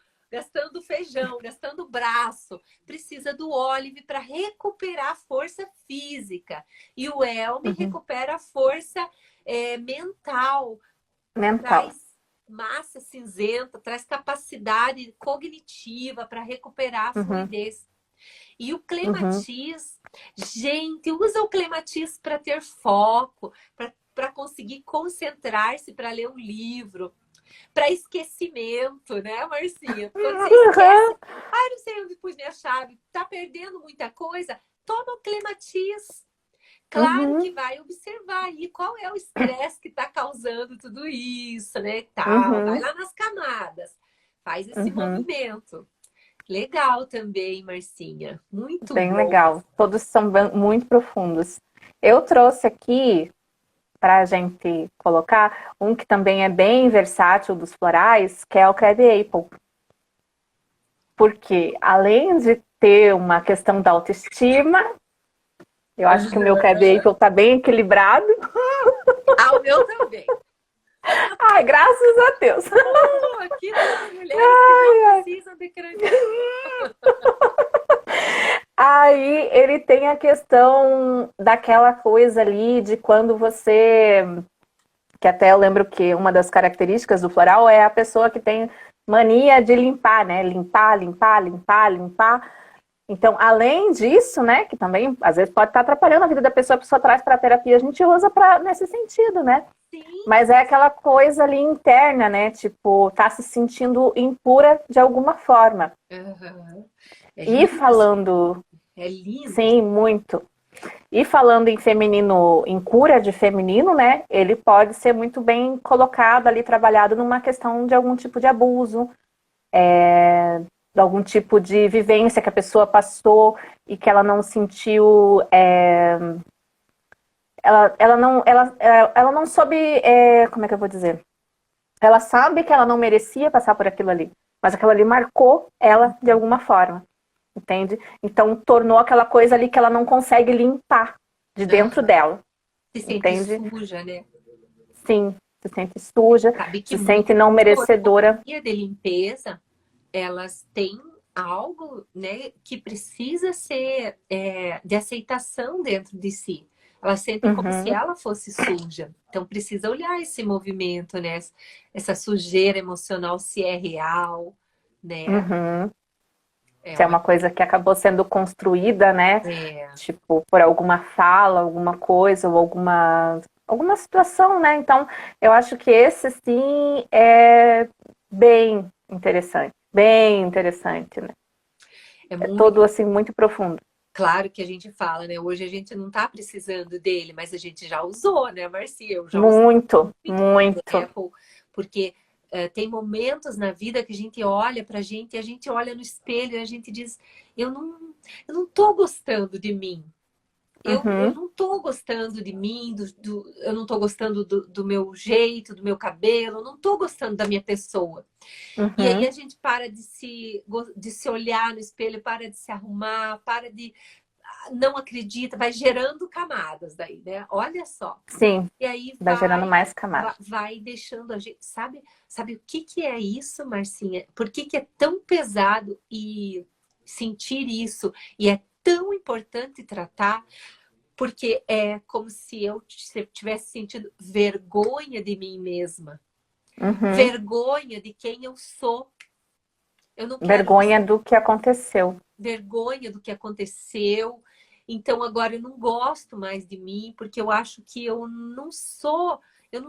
feijão, gastando braço. Precisa do Olive para recuperar a força física. E o Elme Uhum. recupera a força mental, Mental. traz massa cinzenta, traz capacidade cognitiva para recuperar a Uhum. fluidez. E o Uhum. clematis, gente, usa o clematis para ter foco, para conseguir concentrar-se para ler um livro, para esquecimento, né, Marcinha? Quando você Uhum. esquece, ai, não sei onde pus minha chave, tá perdendo muita coisa, toma o clematis. Claro que Uhum. vai observar aí qual é o estresse que está causando tudo isso, né? Tal. Vai Uhum. lá nas camadas, faz esse Uhum. movimento. Legal também, Marcinha. Muito Bem bom. legal. Todos são muito profundos. Eu trouxe aqui para a gente colocar um que também é bem versátil dos florais, que é o Crab Apple. Porque além de ter uma questão da autoestima, eu acho que o meu Crab Uhum. Apple está bem equilibrado. Ah, o meu também. Ai, graças a Deus. Aqui temos mulheres que não precisam de crânio. Aí ele tem a questão daquela coisa ali de quando você. Que até eu lembro que uma das características do floral é a pessoa que tem mania de limpar, né? Limpar, limpar, limpar, limpar. Então, além disso, né, que também às vezes pode estar atrapalhando a vida da pessoa, a pessoa traz para a terapia, a gente usa para nesse sentido, né? Sim. Mas é aquela coisa ali interna, né? Tipo, tá se sentindo impura de alguma forma. Uhum. É E lindo esse falando, é lindo. sim, muito. E falando em feminino, em cura de feminino, né? Ele pode ser muito bem colocado ali, trabalhado numa questão de algum tipo de abuso, de algum tipo de vivência que a pessoa passou e que ela não sentiu. Ela não soube. Como é que eu vou dizer? Ela sabe que ela não merecia passar por aquilo ali, mas aquilo ali marcou ela de alguma forma, entende? Então tornou aquela coisa ali que ela não consegue limpar de dentro Uhum. dela, Se sente entende? suja, né? Sim, se sente suja, Sabe que se muita sente não merecedora. ortopedia de limpeza, elas têm algo, né, que precisa ser de aceitação dentro de si. Elas sentem como se Uhum, ela fosse suja. Então precisa olhar esse movimento, né? Essa sujeira emocional, se é real, né? uhum. É Se é uma uma coisa que acabou sendo construída, né? é, Tipo, por alguma fala, alguma coisa, ou alguma situação, né? Então, eu acho que esse sim é bem interessante, né? é É muito todo assim muito profundo. claro que a gente fala, né? Hoje a gente não tá precisando dele, mas a gente já usou, né, Marcia? Eu já usei Muito, muito muito. Apple, porque tem momentos na vida que a gente olha pra gente e a gente olha no espelho e a gente diz, eu não. eu não tô gostando de mim. Eu Uhum. não tô gostando de mim, eu não tô gostando do meu jeito, do meu cabelo, eu não tô gostando da minha pessoa. E aí Uhum. a gente para de se olhar no espelho, para de se arrumar, para de não acredita, vai gerando camadas daí, né? Olha só. Sim, E aí vai gerando mais camadas. vai deixando a gente, sabe o que que é isso, Marcinha? Por que que é tão pesado e sentir isso e é tão importante tratar? Porque é como se eu tivesse sentido vergonha de mim mesma, Uhum. vergonha de quem eu sou. Eu não quero Vergonha do que aconteceu. vergonha do que aconteceu. Então agora eu não gosto mais de mim porque eu acho que eu não sou, eu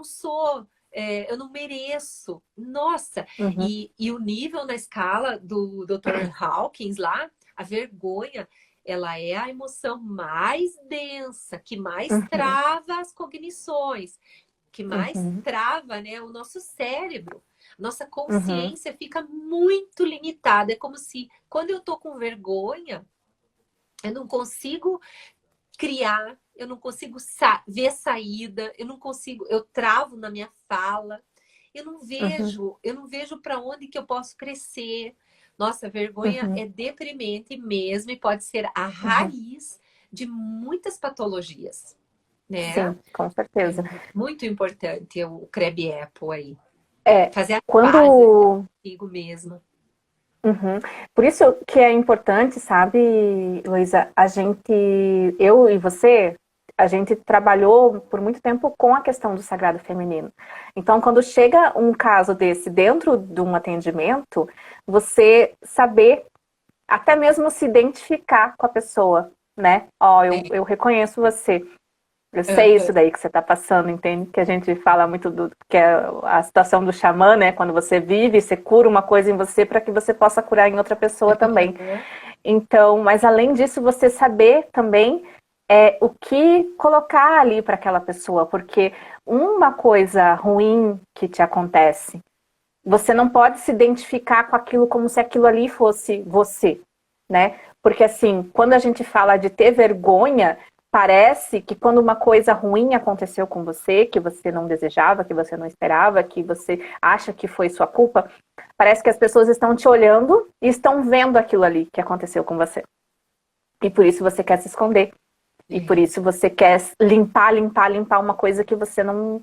não mereço. Nossa, Uhum. e o nível na escala do Dr. Hawkins lá, a vergonha, ela é a emoção mais densa, que mais Uhum. trava as cognições, que mais Uhum. trava, né, o nosso cérebro. Nossa Uhum. consciência fica muito limitada. É como se, quando eu tô com vergonha, eu não consigo criar, eu não consigo ver saída, eu não consigo, eu travo na minha fala, Uhum. eu não vejo para onde que eu posso crescer. Nossa, vergonha Uhum. é deprimente mesmo e pode ser a Uhum. raiz de muitas patologias, né? Sim, com É certeza. muito importante o Creb Apple aí. É, Fazer as pazes quando. consigo mesma. Uhum. Por isso que é importante, sabe, Luísa, a gente, eu e você, a gente trabalhou por muito tempo com a questão do sagrado feminino. Então, quando chega um caso desse dentro de um atendimento, você saber, até mesmo se identificar com a pessoa, né? Ó, eu reconheço você. Eu sei isso Aham. daí que você está passando, entende? Que a gente fala muito do que é a situação do xamã, né? Quando você vive, você cura uma coisa em você para que você possa curar em outra pessoa também. Então, mas além disso, você saber também o que colocar ali para aquela pessoa, porque uma coisa ruim que te acontece, você não pode se identificar com aquilo como se aquilo ali fosse você, né? Porque assim, quando a gente fala de ter vergonha, parece que quando uma coisa ruim aconteceu com você, que você não desejava, que você não esperava, que você acha que foi sua culpa, parece que as pessoas estão te olhando e estão vendo aquilo ali que aconteceu com você. E por isso você quer se esconder. E por É. isso você quer limpar uma coisa que você não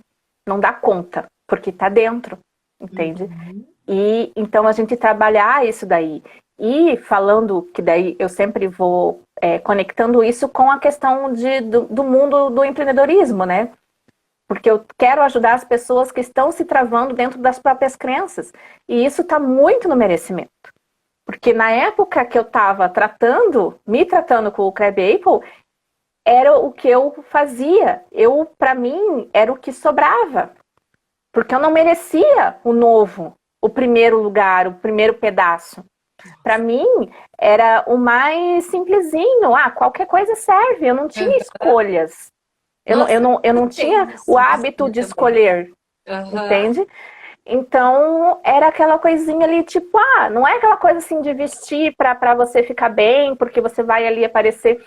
dá conta, porque tá dentro, entende? Uhum. E então a gente trabalhar isso daí. E falando que daí eu sempre vou conectando isso com a questão do mundo do empreendedorismo, né? Porque eu quero ajudar as pessoas que estão se travando dentro das próprias crenças. E isso está muito no merecimento. Porque na época que eu estava me tratando com o Crab Apple, era o que eu fazia. Para mim, era o que sobrava. Porque eu não merecia o novo, o primeiro lugar, o primeiro pedaço. Para mim, era o mais simplesinho. Ah, qualquer coisa serve. Eu não tinha Aham. escolhas. Nossa, Eu eu não tenho tinha o isso, hábito Marcinha, de também. escolher, Aham. entende? Então, era aquela coisinha ali, tipo, não é aquela coisa assim de vestir para você ficar bem, porque você vai ali aparecer.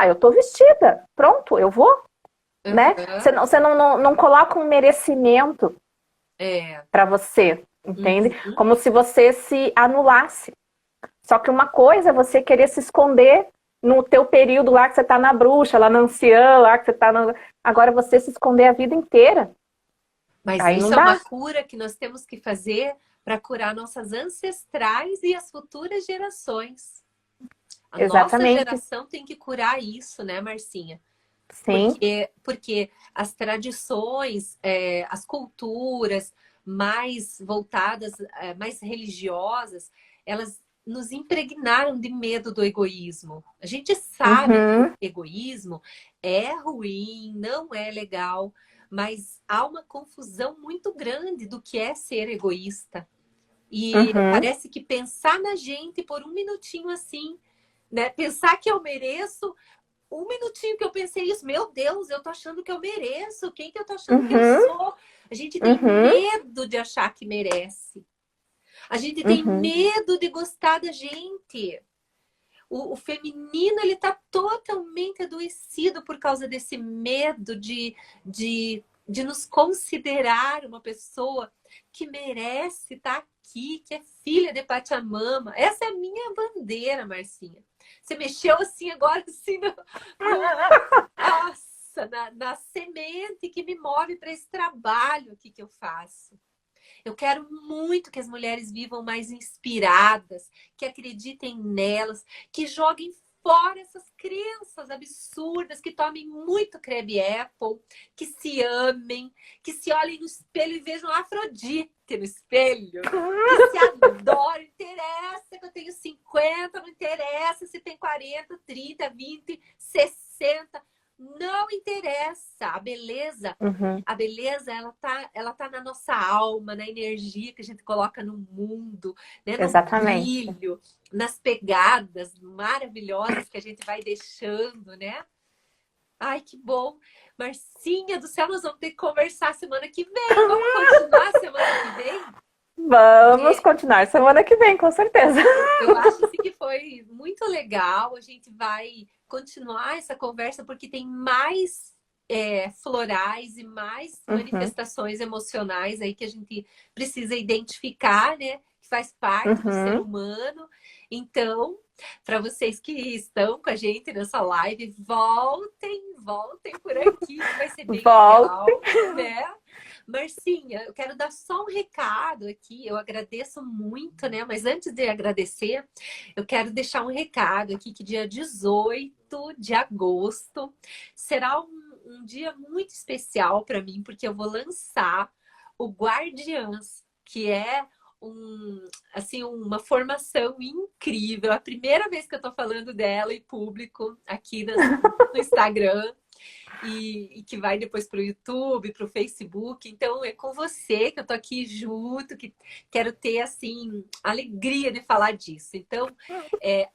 Eu tô vestida, pronto, eu vou, né? Aham. Você não coloca um merecimento É. para você, entende? Uhum. Como se você se anulasse. Só que uma coisa é você querer se esconder no teu período lá que você tá na bruxa, lá na anciã, lá que você tá no... Agora você se esconder a vida inteira. Mas Aí não isso é uma dá. cura que nós temos que fazer para curar nossas ancestrais e as futuras gerações. A nossa Exatamente. geração tem que curar isso, né, Marcinha? Sim. Porque as tradições, as culturas mais voltadas, mais religiosas, elas nos impregnaram de medo do egoísmo. A gente sabe que o Uhum. egoísmo é ruim, não é legal, mas há uma confusão muito grande do que é ser egoísta. E Uhum. parece que pensar na gente por um minutinho assim, né? Pensar que eu mereço um minutinho que eu pensei isso, meu Deus, eu tô achando que eu mereço, quem que eu tô achando que eu Uhum. sou? A gente tem Uhum. medo de achar que merece. A gente tem Uhum. medo de gostar da gente. o feminino, ele tá totalmente adoecido por causa desse medo de nos considerar uma pessoa que merece estar aqui, que é filha de Pachamama. Essa é a minha bandeira, Marcinha. Você mexeu assim agora, assim, nossa, na semente que me move para esse trabalho aqui que eu faço. Eu quero muito que as mulheres vivam mais inspiradas, que acreditem nelas, que joguem fora essas crenças absurdas, que tomem muito creme Apple, que se amem, que se olhem no espelho e vejam a Afrodite no espelho, que se adorem. Não interessa que eu tenho 50, não interessa se tem 40, 30, 20, 60. Não interessa. A beleza, ela tá na nossa alma, na energia que a gente coloca no mundo, né? No Exatamente. brilho, nas pegadas maravilhosas que a gente vai deixando, né? Ai, que bom. Marcinha do céu, nós vamos ter que conversar semana que vem. Vamos continuar semana que vem? Vamos continuar semana que vem, com certeza. Eu acho assim, que foi muito legal. A gente vai continuar essa conversa porque tem mais florais e mais manifestações emocionais aí que a gente precisa identificar, né? Que faz parte do ser humano. Então, para vocês que estão com a gente nessa live, voltem por aqui, que vai ser bem legal, né? Marcinha, eu quero dar só um recado aqui. Eu agradeço muito, né? Mas antes de agradecer, eu quero deixar um recado aqui que dia 18 de agosto será um dia muito especial para mim, porque eu vou lançar o Guardiãs, que é assim, uma formação incrível. A primeira vez que eu tô falando dela em público aqui no Instagram. E que vai depois para o YouTube, para o Facebook. Então, é com você que eu tô aqui junto, que quero ter, assim, alegria de falar disso. Então,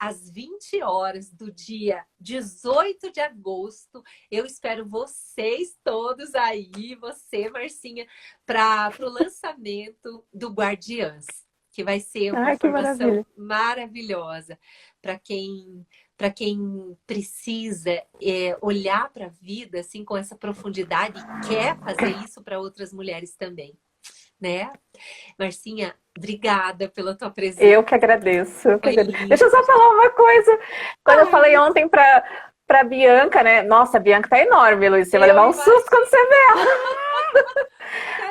às 20 horas do dia 18 de agosto, eu espero vocês todos aí, você, Marcinha, para o lançamento do Guardiãs, que vai ser uma formação maravilhosa para quem precisa olhar para a vida assim com essa profundidade e quer fazer isso para outras mulheres também, né? Marcinha, obrigada pela tua presença. Eu que agradeço. Deixa eu só falar uma coisa. Quando eu falei ontem pra Bianca, né? Nossa, a Bianca tá enorme, Luiz. Você vai levar um susto quando você vê ela.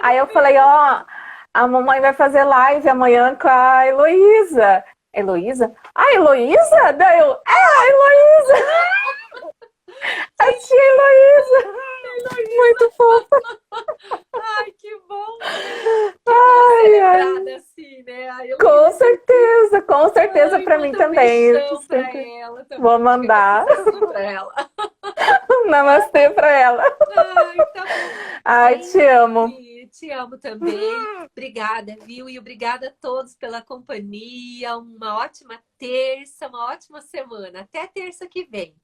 Aí eu falei, ó, a mamãe vai fazer live amanhã com a Heloísa. Heloísa? Ah, Heloísa? Daí eu, a Heloísa! A tia Heloísa! Muito fofa! Ai, que bom! Celebrada assim, né? Com certeza pra mim também. Pra ela também. Vou mandar. Pra ela. Namastê pra ela. Ai, tá bom. Ai, te amo. Te amo também. Obrigada, viu? E obrigada a todos pela companhia. Uma ótima terça, uma ótima semana. Até terça que vem.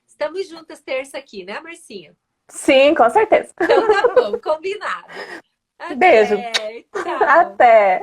Estamos juntas terça aqui, né, Marcinha? Sim, com certeza. Então tá bom, combinado. Beijo. Tchau. Até.